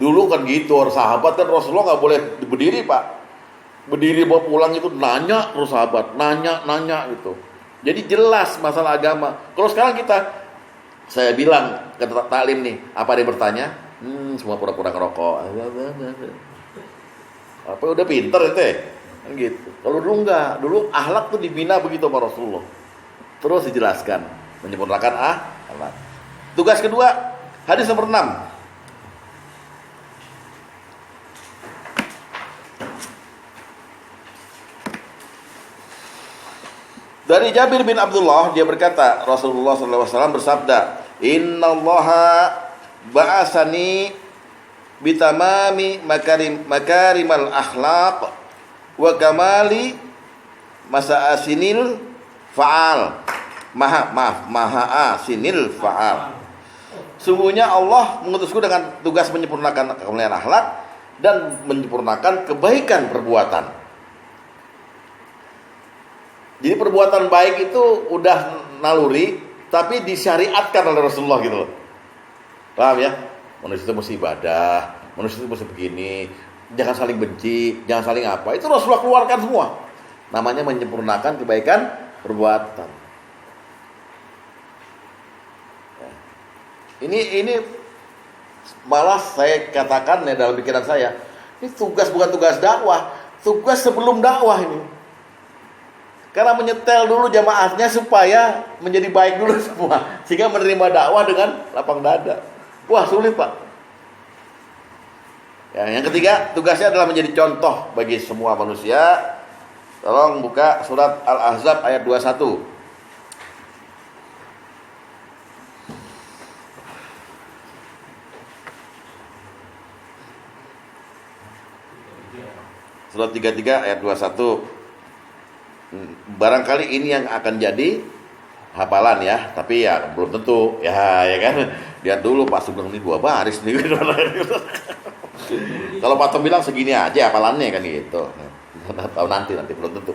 Dulu kan gitu, orang sahabat kan Rasulullah nggak boleh berdiri, Pak. Berdiri mau pulang itu nanya terus sahabat, nanya gitu. Jadi jelas masalah agama. Kalau sekarang saya bilang ke taklim nih, apa dia bertanya? Semua pura-pura ngerokok. Apa udah pinter itu ya? Kan gitu. Kalau dulu enggak, dulu akhlak tuh dibina begitu sama Rasulullah. Terus dijelaskan, menyempurnakan akhlak. Tugas kedua, hadis nomor 6. Dari Jabir bin Abdullah, dia berkata, Rasulullah SAW bersabda, Innallaha ba'asani bitamami makarimal akhlaq wa kamali masa'asinil fa'al. Maha asinil fa'al. Sungguhnya Allah mengutusku dengan tugas menyempurnakan kemuliaan akhlak dan menyempurnakan kebaikan perbuatan. Jadi perbuatan baik itu udah naluri, tapi disyariatkan oleh Rasulullah gitu loh. Paham ya? Manusia itu mesti ibadah, manusia itu mesti begini, jangan saling benci, jangan saling apa. Itu Rasulullah keluarkan semua. Namanya menyempurnakan kebaikan perbuatan. Ya. Ini malah saya katakan ya dalam pikiran saya, ini tugas bukan tugas dakwah, tugas sebelum dakwah ini. Karena menyetel dulu jamaahnya supaya menjadi baik dulu semua, sehingga menerima dakwah dengan lapang dada. Wah, sulit, Pak. Ya, yang ketiga, tugasnya adalah menjadi contoh bagi semua manusia. Tolong buka surat Al-Ahzab ayat 21. Surat 33 ayat 21. Barangkali ini yang akan jadi hafalan ya, tapi ya belum tentu ya kan. Lihat dulu Pak Sugeng ini 2 baris nih. Kalau Pak Tom bilang segini aja hafalannya kan gitu. Tahu nanti belum tentu.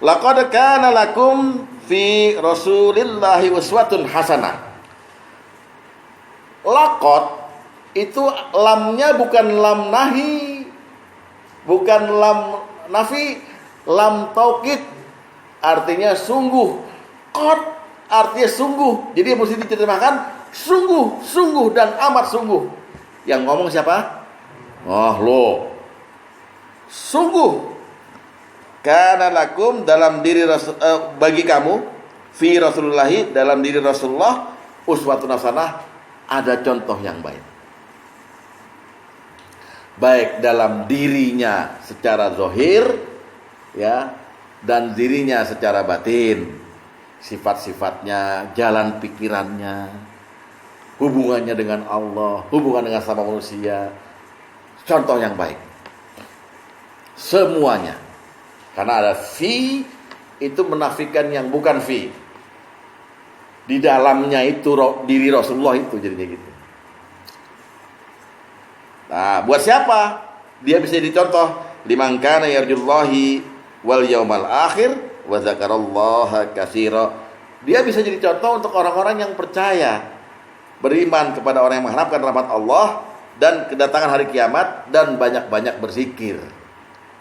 Laqad kana lakum fi Rasulillahi uswatun hasanah. Laqad itu lamnya bukan lam nahi, bukan lam nafi, lam taukid, artinya sungguh. Qad artinya sungguh. Jadi mesti diterjemahkan sungguh, sungguh dan amat sungguh. Yang ngomong siapa? Oh lo. Sungguh. Kana lakum dalam diri bagi kamu fi Rasulullahi dalam diri Rasulullah uswatun hasanah, ada contoh yang baik. Baik dalam dirinya secara zahir ya, dan dirinya secara batin. Sifat-sifatnya, jalan pikirannya, hubungannya dengan Allah, hubungan dengan sama manusia. Contoh yang baik. Semuanya. Karena ada fi itu menafikan yang bukan fi. Di dalamnya itu diri Rasulullah itu jadinya gitu. Nah, buat siapa? Dia bisa dicontoh. Liman kana yarjullahi wal yaumal akhir wa dzakarallaha katsira. Dia bisa jadi contoh untuk orang-orang yang percaya, beriman kepada orang yang mengharapkan rahmat Allah dan kedatangan hari kiamat dan banyak-banyak berzikir.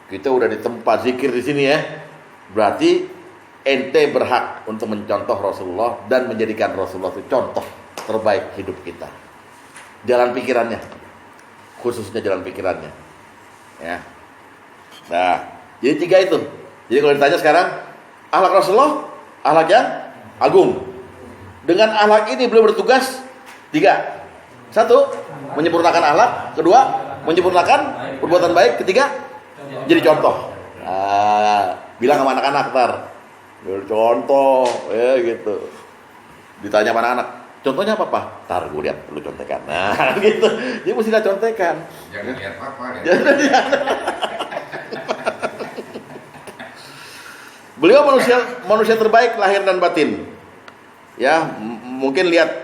Kita udah di tempat zikir di sini ya. Berarti ente berhak untuk mencontoh Rasulullah dan menjadikan Rasulullah itu contoh terbaik hidup kita. Jalan pikirannya, khususnya jalan pikirannya. Ya. Nah, jadi 3 itu. Jadi kalau ditanya sekarang, akhlak Rasulullah, akhlak yang agung. Dengan akhlak ini beliau bertugas 3. 1, menyempurnakan akhlak. 2, menyempurnakan perbuatan baik. 3, jadi contoh. Bilang sama anak-anak ntar, contoh ya gitu. Ditanya sama anak-anak, contohnya apa Pak? Ntar gue lihat lu contekan. Nah gitu. Dia mesti lihat contekan.
Jangan lihat apa ya.
Beliau manusia terbaik lahir dan batin. Ya, mungkin lihat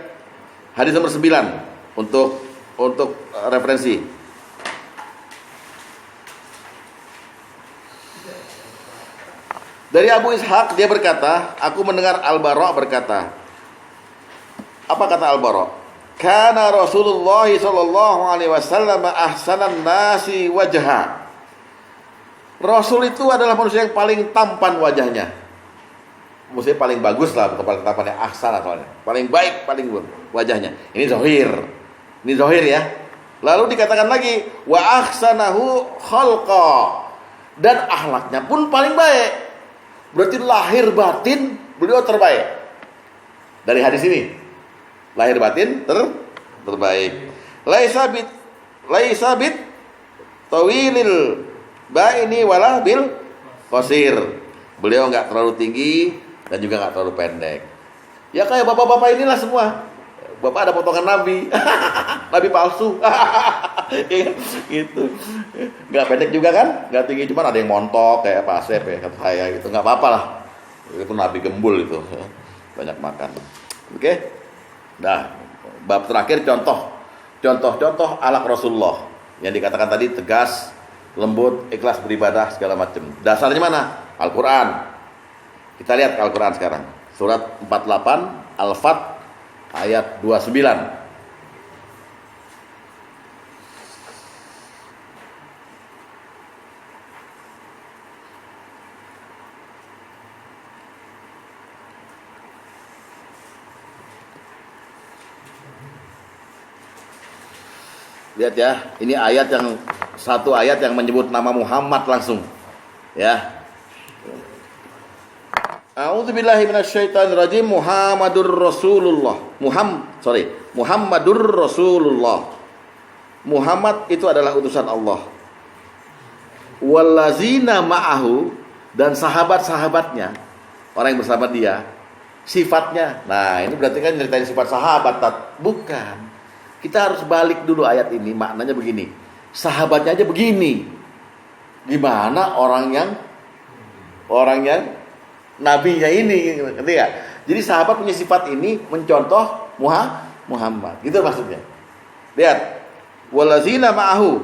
hadis nomor 9 untuk referensi. Dari Abu Ishaq dia berkata, aku mendengar Al-Bara berkata. Apa kata Al-Bara? Kana Rasulullah sallallahu alaihi wasallam ahsanan nasi wajha. Rasul itu adalah manusia yang paling tampan wajahnya. Maksudnya paling bagus lah, bukan paling tampan, yang ahsan soalnya. Paling baik, paling wajahnya. Ini zahir. Ini zahir ya. Lalu dikatakan lagi, wa ahsanahu khalqa. Dan akhlaknya pun paling baik. Berarti lahir batin beliau terbaik. Dari hadis ini, lahir batin terbaik. Laisa bit tawilil baini wala bil qasir. Beliau enggak terlalu tinggi dan juga enggak terlalu pendek. Ya kayak bapak-bapak inilah semua. Bapak ada potongan nabi. Nabi palsu. Gitu. Enggak pendek juga kan? Enggak tinggi, cuma ada yang montok kayak Pak Asep ya, kata saya gitu. Enggak apa-apa lah. Itu nabi gembul itu. Banyak makan. Oke? Nah, bab terakhir contoh akhlak Rasulullah. Yang dikatakan tadi tegas, lembut, ikhlas beribadah segala macam. Dasarnya mana? Al-Qur'an. Kita lihat Al-Qur'an sekarang. Surat 48 Al-Fat ayat 29. Lihat ya, ini satu ayat yang menyebut nama Muhammad langsung. Ya. A'udzubillahi minasyaitonirrajim. Muhammadur Rasulullah. Muhammadur Rasulullah. Muhammad itu adalah utusan Allah. Wallazina ma'ahu, dan sahabat-sahabatnya, orang yang bersama dia, sifatnya. Nah, ini berarti kan nyeritain sifat sahabat, bukan. Kita harus balik dulu ayat ini, maknanya begini. Sahabatnya aja begini. Gimana orang yang nabinya ini, ngerti gak? Jadi sahabat punya sifat ini mencontoh Muhammad, gitu maksudnya. Lihat, walazina ma'ahu,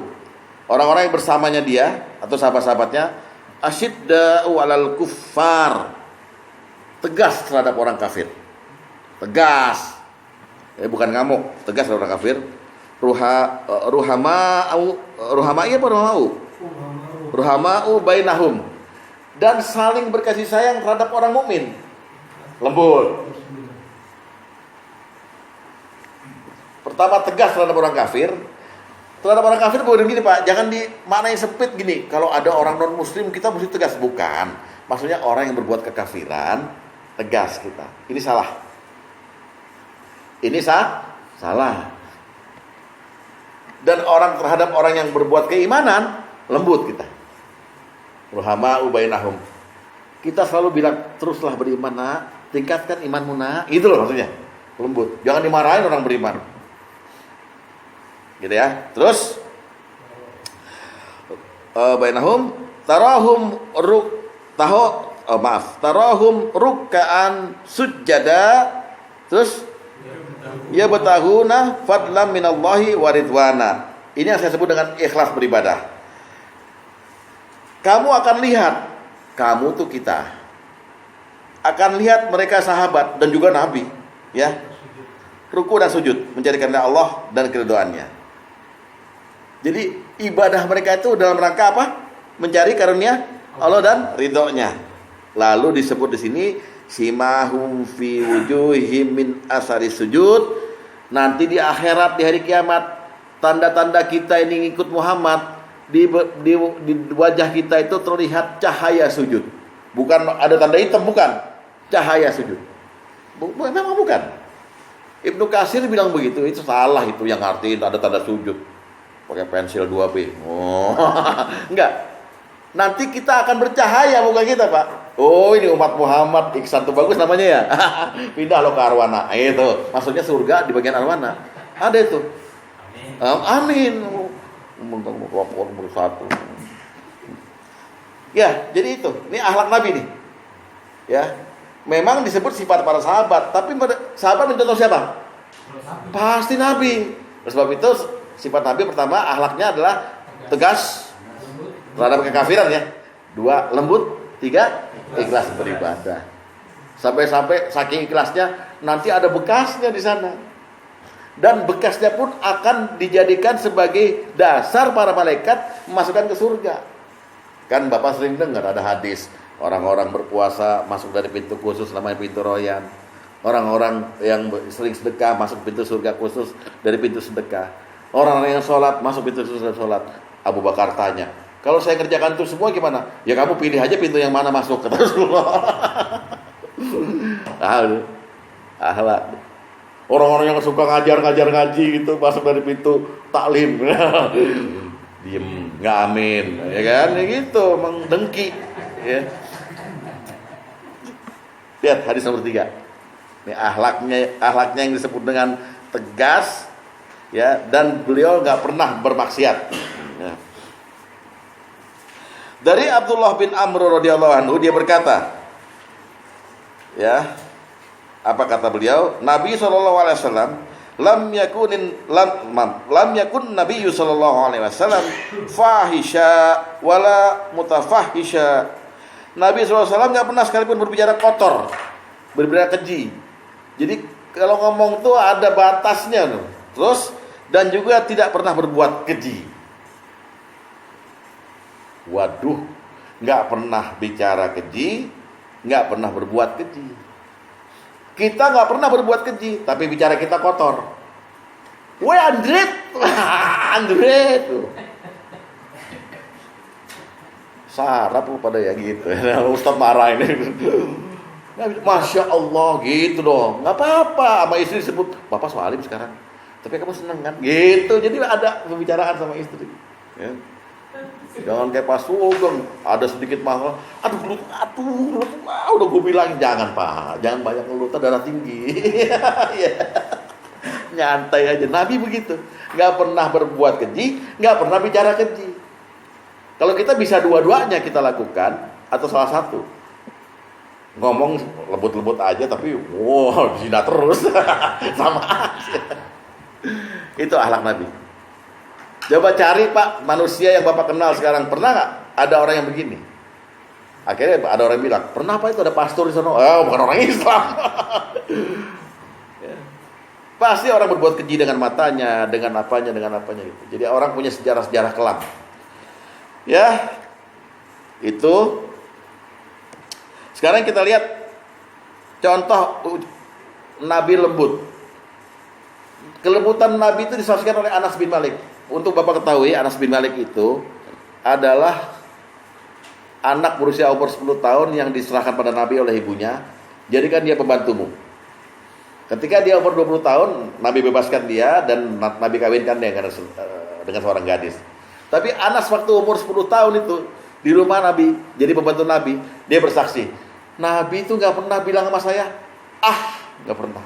orang-orang yang bersamanya dia atau sahabat-sahabatnya, asyidda'u 'alal kuffar, tegas terhadap orang kafir. Tegas. Bukan ngamuk, tegas terhadap orang kafir. Ruhama'u bainahum, dan saling berkasih sayang terhadap orang mukmin. Lembut. Pertama tegas terhadap orang kafir. Terhadap orang kafir bukan gini Pak, jangan dimaknai sempit gini. Kalau ada orang non muslim kita mesti tegas, bukan. Maksudnya orang yang berbuat kekafiran tegas kita. Ini salah. Ini salah. Dan orang terhadap orang yang berbuat keimanan lembut kita. Ruhama'u bainahum. Kita selalu bilang teruslah beriman nak, tingkatkan imanmu nak. Gitu loh maksudnya. Lembut. Jangan dimarahin orang beriman. Gitu ya. Terus bainahum tarahum ruk'an sujada. Terus ya batahuna fadlam minallahi waridwana. Ini yang saya sebut dengan ikhlas beribadah. Kamu akan lihat, kamu tuh kita akan lihat mereka sahabat dan juga nabi, ya, ruku dan sujud mencari keridhaan Allah dan keridhaannya. Jadi ibadah mereka itu dalam rangka apa? Mencari karunia Allah dan ridhonya. Lalu disebut di sini simahum fi wujuhihim min asari sujud. Nanti di akhirat, di hari kiamat, tanda-tanda kita ini ngikut Muhammad, di wajah kita itu terlihat cahaya sujud. Bukan ada tanda hitam, bukan. Cahaya sujud. Memang bukan. Ibnu Katsir bilang begitu, itu salah itu yang artiin ada tanda sujud. Pakai pensil 2B. Oh, enggak. Nanti kita akan bercahaya muka kita, Pak. Oh, ini umat Muhammad, Iksan tuh bagus namanya ya. Pindah lo ke arwana. Itu, maksudnya surga di bagian arwana. Ada itu. Amin. Mentang nomor 1. Ya, jadi itu. Ini akhlak Nabi nih. Ya. Memang disebut sifat para sahabat, tapi sahabat mencontoh siapa? Pasti Nabi. Oleh sebab itu sifat Nabi pertama akhlaknya adalah tegas terhadap kekafiran ya. 2, lembut. 3, ikhlas beribadah. Sampai-sampai saking ikhlasnya nanti ada bekasnya di sana. Dan bekasnya pun akan dijadikan sebagai dasar para malaikat memasukkan ke surga. Kan Bapak sering dengar ada hadis, orang-orang berpuasa masuk dari pintu khusus namanya pintu royan. Orang-orang yang sering sedekah masuk pintu surga khusus dari pintu sedekah. Orang-orang yang sholat masuk pintu khusus dari sholat. Abu Bakar tanya, kalau saya kerjakan itu semua gimana? Ya kamu pilih aja pintu yang mana masuk, kata Rasulullah. Akhlak. Orang-orang yang suka ngajar ngaji gitu masuk dari pintu taklim. Diem, nggak amin, ya kan? Ya gitu, emang dengki. Ya. Lihat hadis nomor 3. Ini akhlaknya yang disebut dengan tegas, ya, dan beliau nggak pernah bermaksiat. Ya. Dari Abdullah bin Amr radhiyallahu anhu, dia berkata, ya, apa kata beliau? Nabi SAW lam yakun Nabi SAW fahisha wala mutafahisha. Nabi SAW nggak pernah sekalipun berbicara kotor, berbicara keji. Jadi kalau ngomong tuh ada batasnya tuh. Terus dan juga tidak pernah berbuat keji. Waduh, nggak pernah bicara keji, nggak pernah berbuat keji. Kita nggak pernah berbuat keji, tapi bicara kita kotor. Weh Andre tuh. Sarap lu pada ya gitu. Ustaz marah ini. Masya Allah gitu dong. Nggak apa-apa, sama istri disebut Bapak Soalim sekarang. Tapi kamu seneng kan? Gitu. Jadi ada pembicaraan sama istri. Ya. Jangan kayak Pak Sugeng, ada sedikit mahal. Aduh, udah gue bilang jangan Pak, jangan banyak ngeluh, darah tinggi. Nyantai aja. Nabi begitu, nggak pernah berbuat keji, nggak pernah bicara keji. Kalau kita bisa dua-duanya kita lakukan atau salah satu, ngomong lembut-lembut aja tapi wow zina terus sama aja. Itu akhlak Nabi. Coba cari Pak manusia yang Bapak kenal sekarang, pernah nggak ada orang yang begini? Akhirnya ada orang bilang, pernah Pak itu ada pastor di sana? Oh, bukan orang Islam. Ya. Pasti orang berbuat keji dengan matanya, dengan apanya gitu. Jadi orang punya sejarah-sejarah kelam. Ya, itu. Sekarang kita lihat contoh Nabi lembut. Kelembutan Nabi itu disaksikan oleh Anas bin Malik. Untuk Bapak ketahui, Anas bin Malik itu adalah anak berusia umur 10 tahun yang diserahkan pada Nabi oleh ibunya. Jadikan dia pembantumu. Ketika dia umur 20 tahun, Nabi bebaskan dia dan Nabi kawinkan dia dengan seorang gadis. Tapi Anas waktu umur 10 tahun itu di rumah Nabi, jadi pembantu Nabi, dia bersaksi, Nabi itu gak pernah bilang sama saya, gak pernah.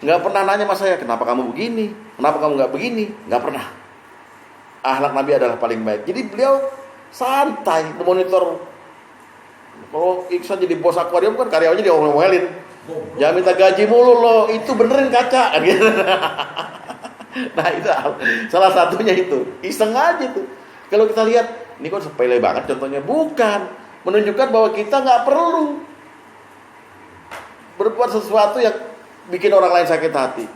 Gak pernah nanya sama saya, kenapa kamu begini? Kenapa kamu gak begini? Gak pernah. Akhlak Nabi adalah paling baik. Jadi beliau santai memonitor. Kalau Iksan jadi bos akuarium kan karyawannya dia ngomel-ngomelin. Jangan minta gaji mulu loh, itu benerin kaca. Nah itu salah satunya itu. Iseng aja tuh. Kalau kita lihat, ini kok sepele banget contohnya. Bukan. Menunjukkan bahwa kita gak perlu berbuat sesuatu yang bikin orang lain sakit hati.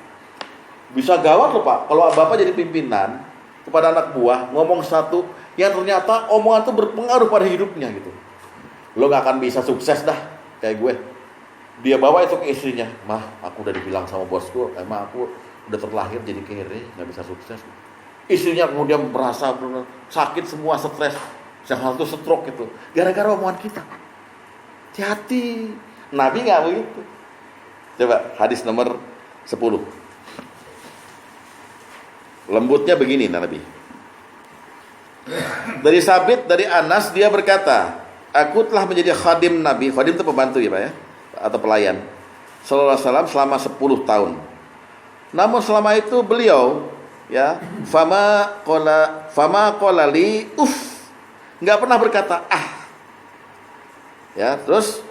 Bisa gawat loh Pak, kalau Bapak jadi pimpinan kepada anak buah, ngomong satu yang ternyata omongan itu berpengaruh pada hidupnya gitu. Lo gak akan bisa sukses dah kayak gue. Dia bawa itu ke istrinya, mah aku udah dibilang sama bosku, emang aku udah terlahir jadi kere, gak bisa sukses. Istrinya kemudian merasa sakit semua, stres, yang satu stroke itu, gara-gara omongan kita. Hati-hati, Nabi gak begitu. Coba hadis nomor 10. Lembutnya begini Nabi. Dari Sabit, dari Anas, dia berkata, aku telah menjadi khadim Nabi. Khadim itu pembantu ya Pak ya, atau pelayan, sallallahu alaihi wasallam selama 10 tahun. Namun selama itu beliau ya, fama qala li enggak pernah berkata ya, terus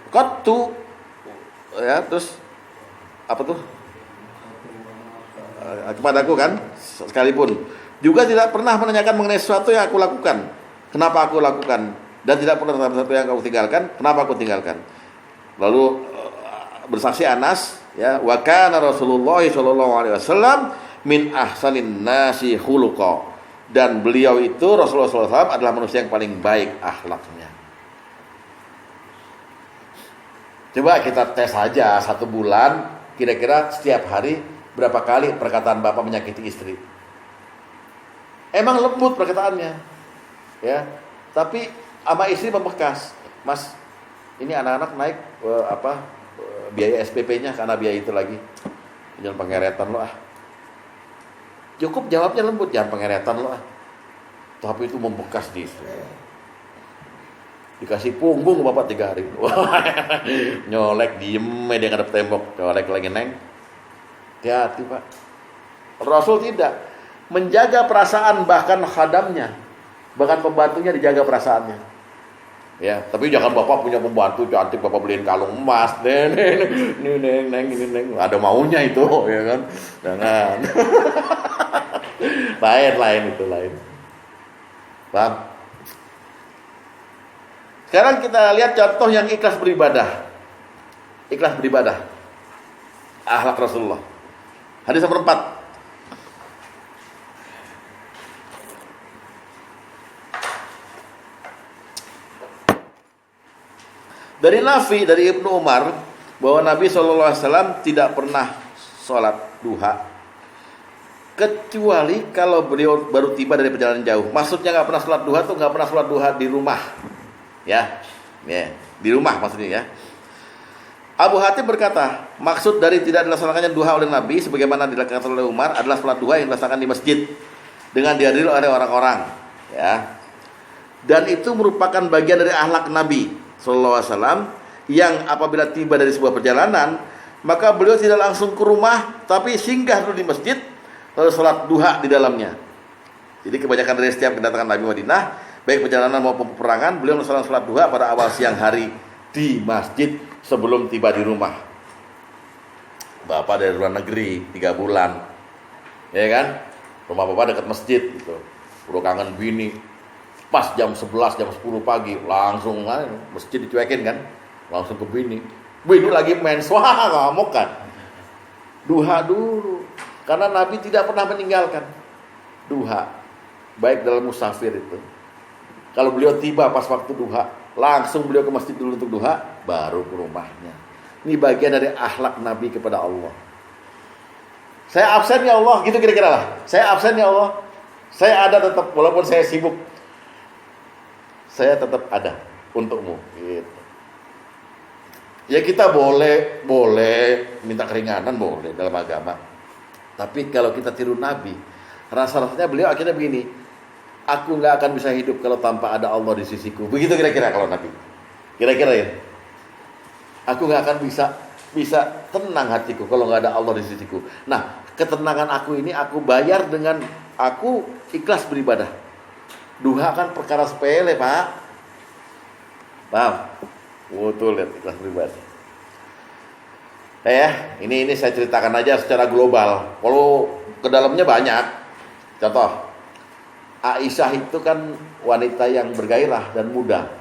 qattu ya, terus apa tuh kepadaku kan, sekalipun juga tidak pernah menanyakan mengenai sesuatu yang aku lakukan, kenapa aku lakukan, dan tidak pernah sesuatu yang aku tinggalkan, kenapa aku tinggalkan. Lalu bersaksi Anas ya, wa kana Rasulullah sallallahu alaihi wasallam min ahsanin nasi khuluqa, dan beliau itu Rasulullah SAW adalah manusia yang paling baik akhlaknya. Coba kita tes saja 1 bulan, kira-kira setiap hari berapa kali perkataan Bapak menyakiti istri. Emang lembut perkataannya ya, tapi sama istri membekas. Mas, ini anak-anak naik biaya SPP-nya karena biaya itu lagi. Jangan pengeretan lo Cukup jawabnya lembut, jangan pengeretan lo Tapi itu membekas di istri. Dikasih punggung Bapak 3 hari. Nyolek diem dia ngadep tembok, nyolek lagi neng. Hati-hati Pak. Rasul tidak menjaga perasaan bahkan khadamnya, bahkan pembantunya dijaga perasaannya. Ya, tapi jangan Bapak punya pembantu cantik Bapak beliin kalung emas, neng, ada maunya itu, ya kan? Jangan. lain. Paham? Sekarang kita lihat contoh yang ikhlas beribadah. Ikhlas beribadah. Akhlak Rasulullah. Hadis nomor 4. Dari Nafi, dari Ibnu Umar, bahwa Nabi SAW tidak pernah sholat duha kecuali kalau beliau baru tiba dari perjalanan jauh. Maksudnya nggak pernah sholat duha tuh nggak pernah sholat duha di rumah, ya, di rumah maksudnya ya. Abu Hatim berkata, maksud dari tidak dilaksanakannya duha oleh Nabi sebagaimana dilakukan oleh Umar adalah sholat duha yang dilaksanakan di masjid dengan dihadiri oleh orang-orang, ya. Dan itu merupakan bagian dari akhlak Nabi Sallallahu Alaihi Wasallam yang apabila tiba dari sebuah perjalanan, maka beliau tidak langsung ke rumah, tapi singgah dulu di masjid lalu sholat duha di dalamnya. Jadi kebanyakan dari setiap kedatangan Nabi Madinah, baik perjalanan maupun peperangan, beliau melaksanakan sholat duha pada awal siang hari di masjid sebelum tiba di rumah. Bapak dari luar negeri 3 bulan, ya kan? Rumah bapak dekat masjid gitu. Udah kangen bini. Pas jam 11, jam 10 pagi langsung masjid dicuekin kan, langsung ke bini. Bini lagi mens, wah ngamuk kan. Duha dulu, karena Nabi tidak pernah meninggalkan duha, baik dalam musafir itu. Kalau beliau tiba pas waktu duha, langsung beliau ke masjid dulu untuk duha, baru ke rumahnya. Ini bagian dari akhlak Nabi kepada Allah. Saya absen ya Allah, gitu kira-kira lah. Saya absen ya Allah, saya ada tetap, walaupun saya sibuk, saya tetap ada untukmu. Gitu. Ya kita boleh minta keringanan boleh dalam agama. Tapi kalau kita tiru Nabi, rasa-rasanya beliau akhirnya begini, aku nggak akan bisa hidup kalau tanpa ada Allah di sisiku. Begitu kira-kira kalau Nabi. Kira-kira ya. Aku nggak akan bisa tenang hatiku kalau nggak ada Allah di sisiku. Nah, ketenangan aku ini aku bayar dengan aku ikhlas beribadah. Duha kan perkara sepele, Pak. Paham? Betul, lihat ikhlas beribadah. Ini saya ceritakan aja secara global. Kalau ke dalamnya banyak. Contoh, Aisyah itu kan wanita yang bergairah dan muda.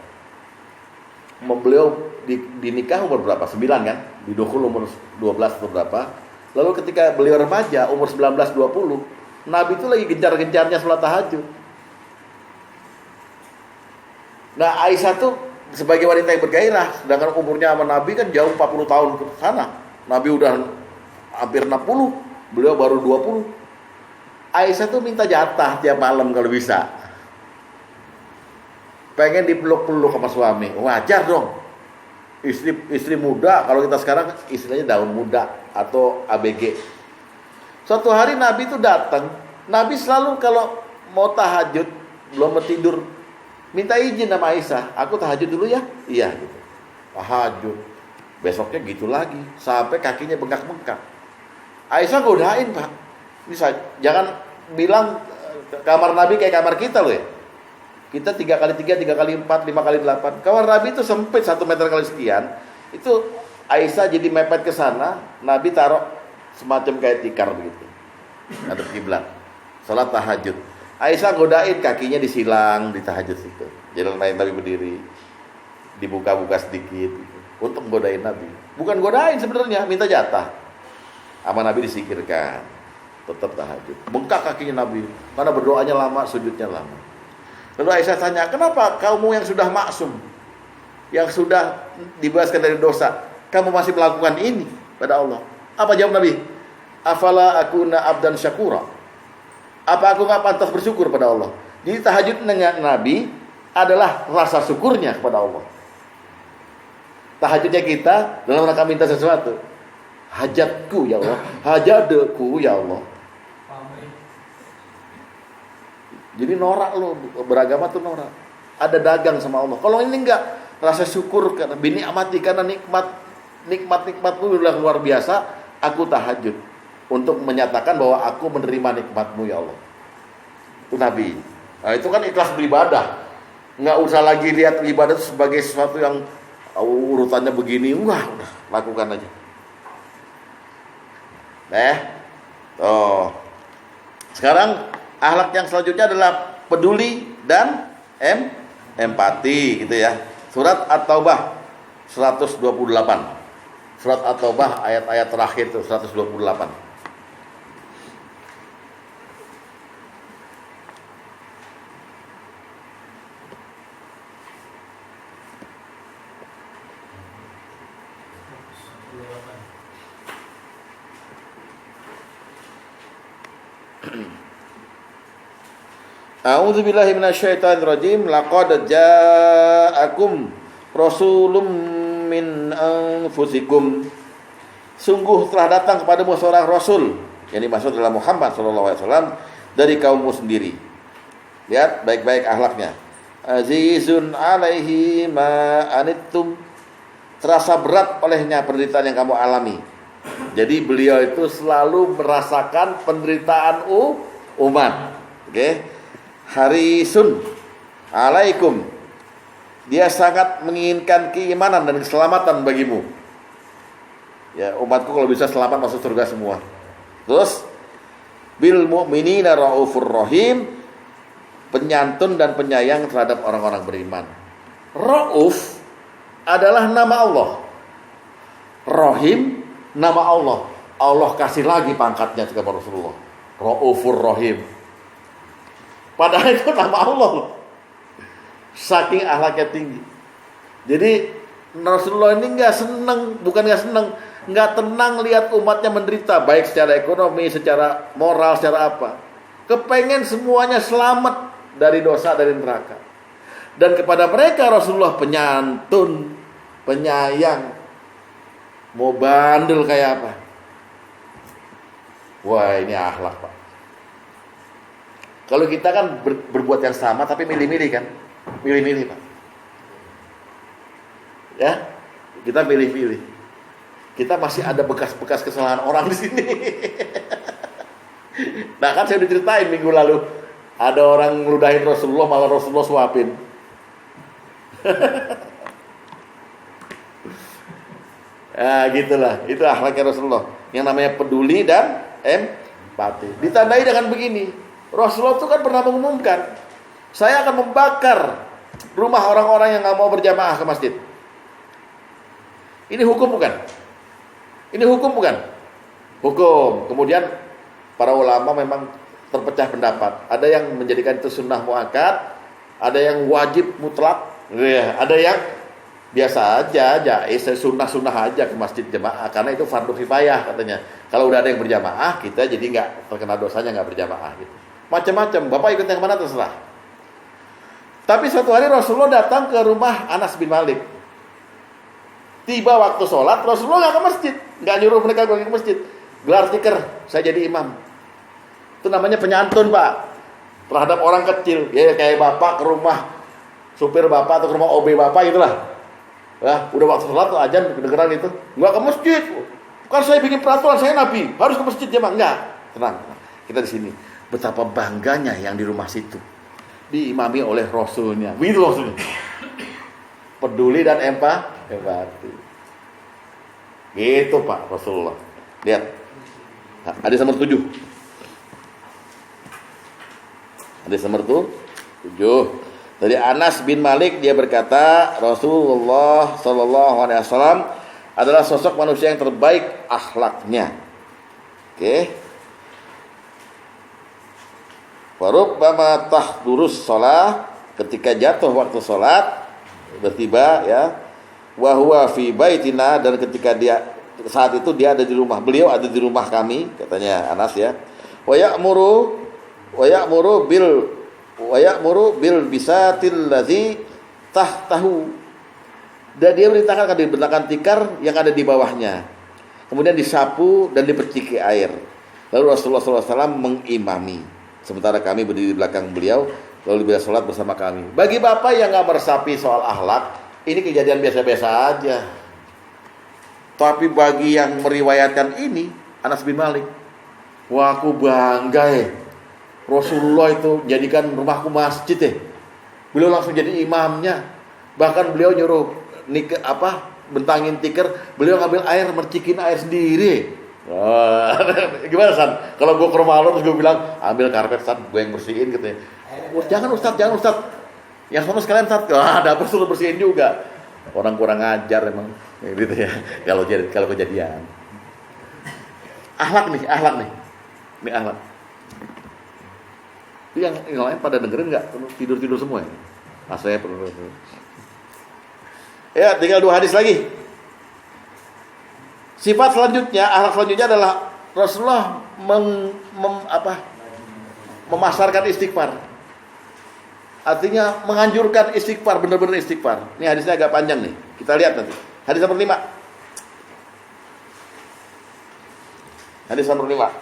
Beliau dinikah umur berapa? 9 kan? Didukul umur 12 atau berapa. Lalu ketika beliau remaja umur 19-20, Nabi itu lagi gencar-gencarnya sholat tahajud. Nah, Aisyah tuh sebagai wanita yang bergairah, sedangkan umurnya sama Nabi kan jauh 40 tahun ke sana. Nabi udah hampir 60, beliau baru 20. Aisyah tuh minta jatah tiap malam kalau bisa. Pengen dipeluk-peluk sama suami. Wajar dong. Istri muda, kalau kita sekarang istilahnya daun muda atau ABG. Suatu hari Nabi itu datang. Nabi selalu kalau mau tahajud, belum mau tidur, minta izin sama Aisyah, aku tahajud dulu ya? Iya gitu. Tahajud. Besoknya gitu lagi, sampai kakinya bengkak-bengkak. Aisyah godain, Pak. Bisa, jangan bilang kamar Nabi kayak kamar kita loh ya. Kita 3x3, 3x4, 5x8. Kamar Nabi itu sempit 1 meter kali sekian. Itu Aisyah jadi mepet ke sana, Nabi taruh semacam kayak tikar begitu. Ngadep kiblat. Salat tahajud. Aisyah godain, kakinya disilang di tahajud situ. Jalan Nabi berdiri, dibuka-buka sedikit gitu, untuk godain Nabi. Bukan godain sebenarnya, minta jatah. Sama Nabi disikirkan, tetap tahajud. Bengkak kakinya Nabi, karena berdoanya lama, sujudnya lama. Lalu Aisyah tanya, kenapa kamu yang sudah maksum, yang sudah dibebaskan dari dosa, kamu masih melakukan ini pada Allah? Apa jawab Nabi? Afala akuna abdan syakura. Apa aku gak pantas bersyukur pada Allah? Jadi tahajud dengan Nabi adalah rasa syukurnya kepada Allah. Tahajudnya kita dalam rangka minta sesuatu. Hajatku ya Allah, hajatku ya Allah. Jadi norak lo, beragama tuh norak. Ada dagang sama Allah. Kalau ini enggak, rasa syukur karena binikmati, karena nikmatmu udah luar biasa. Aku tahajud untuk menyatakan bahwa aku menerima nikmatmu ya Allah. Itu Nabi. Nah, itu kan ikhlas beribadah. Nggak usah lagi lihat ibadah itu sebagai sesuatu yang urutannya begini. Udah lakukan aja. Sekarang akhlak yang selanjutnya adalah peduli dan empati gitu ya. Surat At-Taubah 128. Surat At-Taubah ayat-ayat terakhir itu 128. A'udzubillahi minasyaitonirrajim. Laqad ja'akum rasulun min anfusikum. Sungguh telah datang kepadamu seorang rasul, yang dimaksud adalah Muhammad sallallahu alaihi wasallam, dari kaummu sendiri. Lihat baik-baik akhlaknya. Azizun alaihi ma anittum. Terasa berat olehnya penderitaan yang kamu alami. Jadi beliau itu selalu merasakan penderitaan umat. Oke. Harisun, alaikum. Dia sangat menginginkan keimanan dan keselamatan bagimu. Ya, umatku kalau bisa selamat masuk surga semua. Terus bil mu'minina raufur rahim, penyantun dan penyayang terhadap orang-orang beriman. Rauf adalah nama Allah. Rahim nama Allah. Allah kasih lagi pangkatnya kepada Rasulullah. Raufur rahim. Padahal itu nama Allah loh. Saking akhlaknya tinggi. Jadi Rasulullah ini bukan nggak senang, nggak tenang lihat umatnya menderita, baik secara ekonomi, secara moral, secara apa. Kepengen semuanya selamat dari dosa, dari neraka. Dan kepada mereka Rasulullah penyantun, penyayang. Mau bandel kayak apa? Wah, ini akhlak, Pak. Kalau kita kan berbuat yang sama tapi milih-milih kan? Milih-milih, Pak. Ya, kita milih-milih. Kita masih ada bekas-bekas kesalahan orang di sini. Nah, kan saya diceritain minggu lalu, ada orang ngeludahin Rasulullah, malah Rasulullah suapin. Nah, gitulah. Itu akhlaknya Rasulullah. Yang namanya peduli dan empati. Ditandai dengan begini. Rasulullah itu kan pernah mengumumkan, saya akan membakar rumah orang-orang yang nggak mau berjamaah ke masjid. Ini hukum bukan? Ini hukum bukan? Hukum. Kemudian para ulama memang terpecah pendapat. Ada yang menjadikan itu sunnah muakkad, ada yang wajib mutlak, ada yang biasa aja, jaiz, sunnah aja ke masjid jamaah, karena itu fardu kifayah katanya. Kalau udah ada yang berjamaah, kita jadi nggak terkena dosanya nggak berjamaah gitu. Macam-macam. Bapak ikut yang mana terserah. Tapi suatu hari Rasulullah datang ke rumah Anas bin Malik. Tiba waktu sholat, Rasulullah nggak ke masjid, nggak nyuruh mereka pergi ke masjid. Gelar tikar, saya jadi imam. Itu namanya penyantun, Pak, terhadap orang kecil. Ya kayak bapak ke rumah supir bapak atau ke rumah OB bapak itulah. Ya, udah waktu sholat tuh ajan kedengeran itu, nggak ke masjid. Kan saya bikin peraturan, saya nabi, harus ke masjid ya, Bang. Enggak. Tenang. Kita di sini. Betapa bangganya yang di rumah situ diimami oleh Rasulnya. Begitu maksudnya. Peduli dan empati. Gitu Pak Rasulullah. Lihat. Hadis nomor 7. Hadis nomor 7. Dari Anas bin Malik, dia berkata, Rasulullah sallallahu alaihi wasallam adalah sosok manusia yang terbaik akhlaknya. Oke. Warubbama tahdurus shalah, ketika jatuh waktu salat, bertiba ya, wa huwa fi baitina, dan ketika dia saat itu dia ada di rumah, beliau ada di rumah kami, katanya Anas ya. Wa ya'muru bil bisatil ladzi tahtahu, dan dia merintahkan akan dibentangkan tikar yang ada di bawahnya, kemudian disapu dan diperciki air. Lalu Rasulullah SAW mengimami, sementara kami berdiri di belakang beliau, lalu beliau sholat bersama kami. Bagi bapak yang gak meresapi soal akhlak, ini kejadian biasa-biasa aja. Tapi bagi yang meriwayatkan ini, Anas bin Malik, wah aku bangga ya, Rasulullah itu jadikan rumahku masjid ya. Beliau langsung jadi imamnya. Bahkan beliau nyuruh bentangin tikar, beliau ngambil air, mercikin air sendiri. Gimana San? Kalau gue ke rumah lo terus gue bilang, ambil karpet San, gue yang bersihin gitu ya. Jangan Ustaz. Yang sama sekalian Ustaz. Dapur suruh bersihin juga. Orang kurang ajar emang gitu ya. Kalau kejadian. Akhlak nih. Ini akhlak. Itu yang lain pada dengerin enggak? Tidur semua ya. Nah, saya perlu. Ya, tinggal 2 hadis lagi. Sifat selanjutnya, akhlak selanjutnya adalah Rasulullah memasarkan istighfar. Artinya menganjurkan istighfar, benar-benar istighfar. Ini hadisnya agak panjang nih. Kita lihat nanti. Hadis nomor 5. Hadis nomor 5.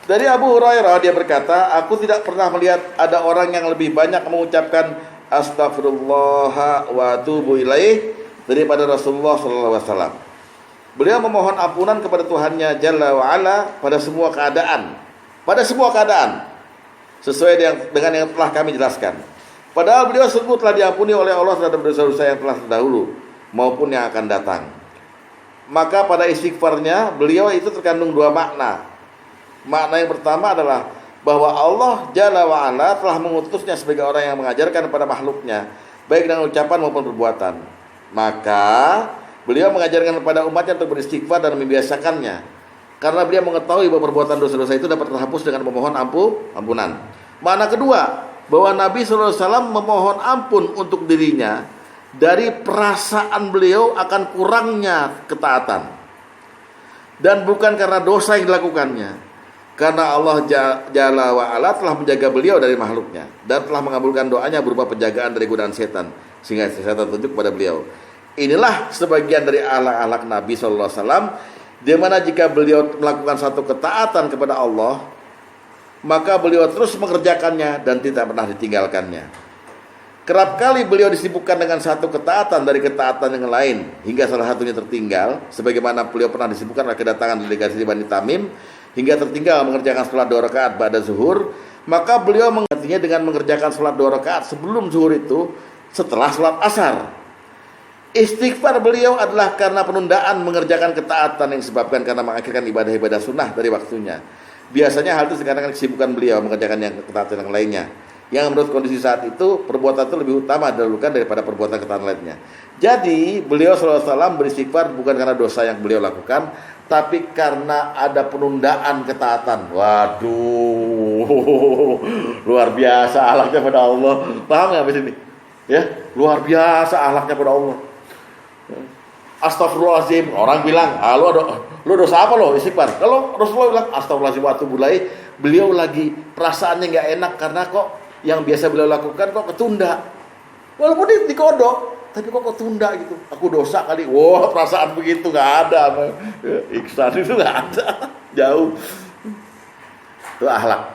Dari Abu Hurairah, dia berkata, aku tidak pernah melihat ada orang yang lebih banyak mengucapkan astagfirullah wa atubu ilaih daripada Rasulullah SAW. Beliau memohon ampunan kepada Tuhannya Jalla wa'ala pada semua keadaan. sesuai dengan yang telah kami jelaskan. Padahal beliau sungguh telah diampuni oleh Allah terhadap dosa-dosa yang telah terdahulu maupun yang akan datang. Maka pada istighfarnya beliau itu terkandung dua makna. Makna yang pertama adalah bahwa Allah Jalla wa'ala telah mengutusnya sebagai orang yang mengajarkan kepada makhluknya, baik dengan ucapan maupun perbuatan. Maka beliau mengajarkan kepada umatnya untuk beristighfar dan membiasakannya, karena beliau mengetahui bahwa perbuatan dosa-dosa itu dapat terhapus dengan memohon ampunan. Makna kedua, bahwa Nabi SAW memohon ampun untuk dirinya dari perasaan beliau akan kurangnya ketaatan, dan bukan karena dosa yang dilakukannya. Karena Allah Jalla wa'ala telah menjaga beliau dari makhluknya dan telah mengabulkan doanya berupa penjagaan dari godaan setan, sehingga setan tunjuk kepada beliau. Inilah sebagian dari akhlak Nabi SAW, di mana jika beliau melakukan satu ketaatan kepada Allah, maka beliau terus mengerjakannya dan tidak pernah ditinggalkannya. Kerap kali beliau disibukkan dengan satu ketaatan dari ketaatan yang lain, hingga salah satunya tertinggal, sebagaimana beliau pernah disibukkan oleh kedatangan delegasi Bani Tamim, hingga tertinggal mengerjakan sholat 2 rakaat ba'da zuhur. Maka beliau menggantinya dengan mengerjakan sholat 2 rakaat sebelum zuhur itu setelah sholat asar. Istighfar beliau adalah karena penundaan mengerjakan ketaatan yang disebabkan karena mengakhirkan ibadah-ibadah sunnah dari waktunya. Biasanya hal itu dikarenakan kesibukan beliau mengerjakan yang ketaatan yang lainnya, yang menurut kondisi saat itu perbuatan itu lebih utama didahulukan daripada perbuatan ketaatan lainnya. Jadi beliau SAW beristighfar bukan karena dosa yang beliau lakukan, tapi karena ada penundaan ketaatan. Waduh, luar biasa akhlaknya pada Allah. Paham nggak habis ini? Ya, luar biasa akhlaknya pada Allah. Astagfirullahaladzim. Orang bilang, lu dosa apa lo istighfar? Kalau Rasulullah bilang astagfirullahaladzim wa atubu ilaih, beliau lagi perasaannya nggak enak karena kok yang biasa beliau lakukan kok ketunda. Walaupun dikodok, tapi kok ketunda gitu. Aku dosa kali. Wah, perasaan begitu nggak ada. Iksan itu nggak ada. Jauh. Itu akhlak.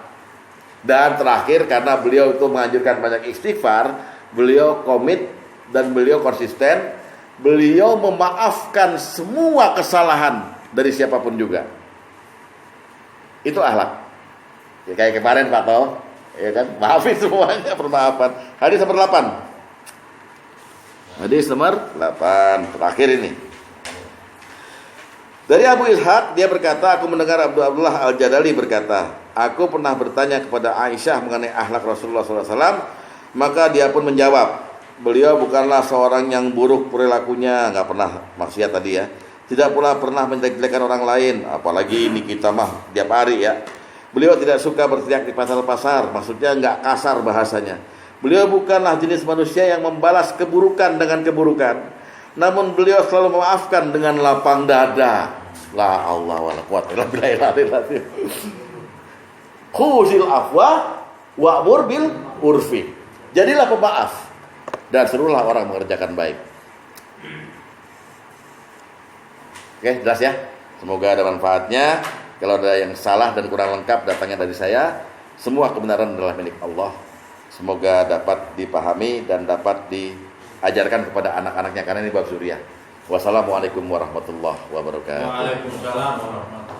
Dan terakhir, karena beliau itu menganjurkan banyak istighfar, beliau komit dan beliau konsisten. Beliau memaafkan semua kesalahan dari siapapun juga. Itu akhlak. Ya, kayak kemarin Pak Toh, ya kan, maafin semuanya, permaafan. Hadis nomor 8. Hadis nomor 8 terakhir ini. Dari Abu Ishaq, dia berkata, aku mendengar Abdullah Al-Jadali berkata, aku pernah bertanya kepada Aisyah mengenai akhlak Rasulullah SAW, maka dia pun menjawab, beliau bukanlah seorang yang buruk perilakunya, nggak pernah maksiat tadi ya, tidak pula pernah menjelek-jelekan orang lain, apalagi ini kita mah tiap hari ya. Beliau tidak suka berteriak di pasar-pasar, maksudnya nggak kasar bahasanya. Beliau bukanlah jenis manusia yang membalas keburukan dengan keburukan, namun beliau selalu memaafkan dengan lapang dada. La Allah wala quwwata illa billah. Khuzil afwa wa'mur bil urfi. Jadilah pemaaf dan suruhlah orang mengerjakan baik. Oke, jelas ya? Semoga ada manfaatnya. Kalau ada yang salah dan kurang lengkap datangnya dari saya. Semua kebenaran adalah milik Allah. Semoga dapat dipahami dan dapat diajarkan kepada anak-anaknya, karena ini bab suriah. Wassalamualaikum warahmatullahi wabarakatuh.
Waalaikumsalam warahmatullahi wabarakatuh.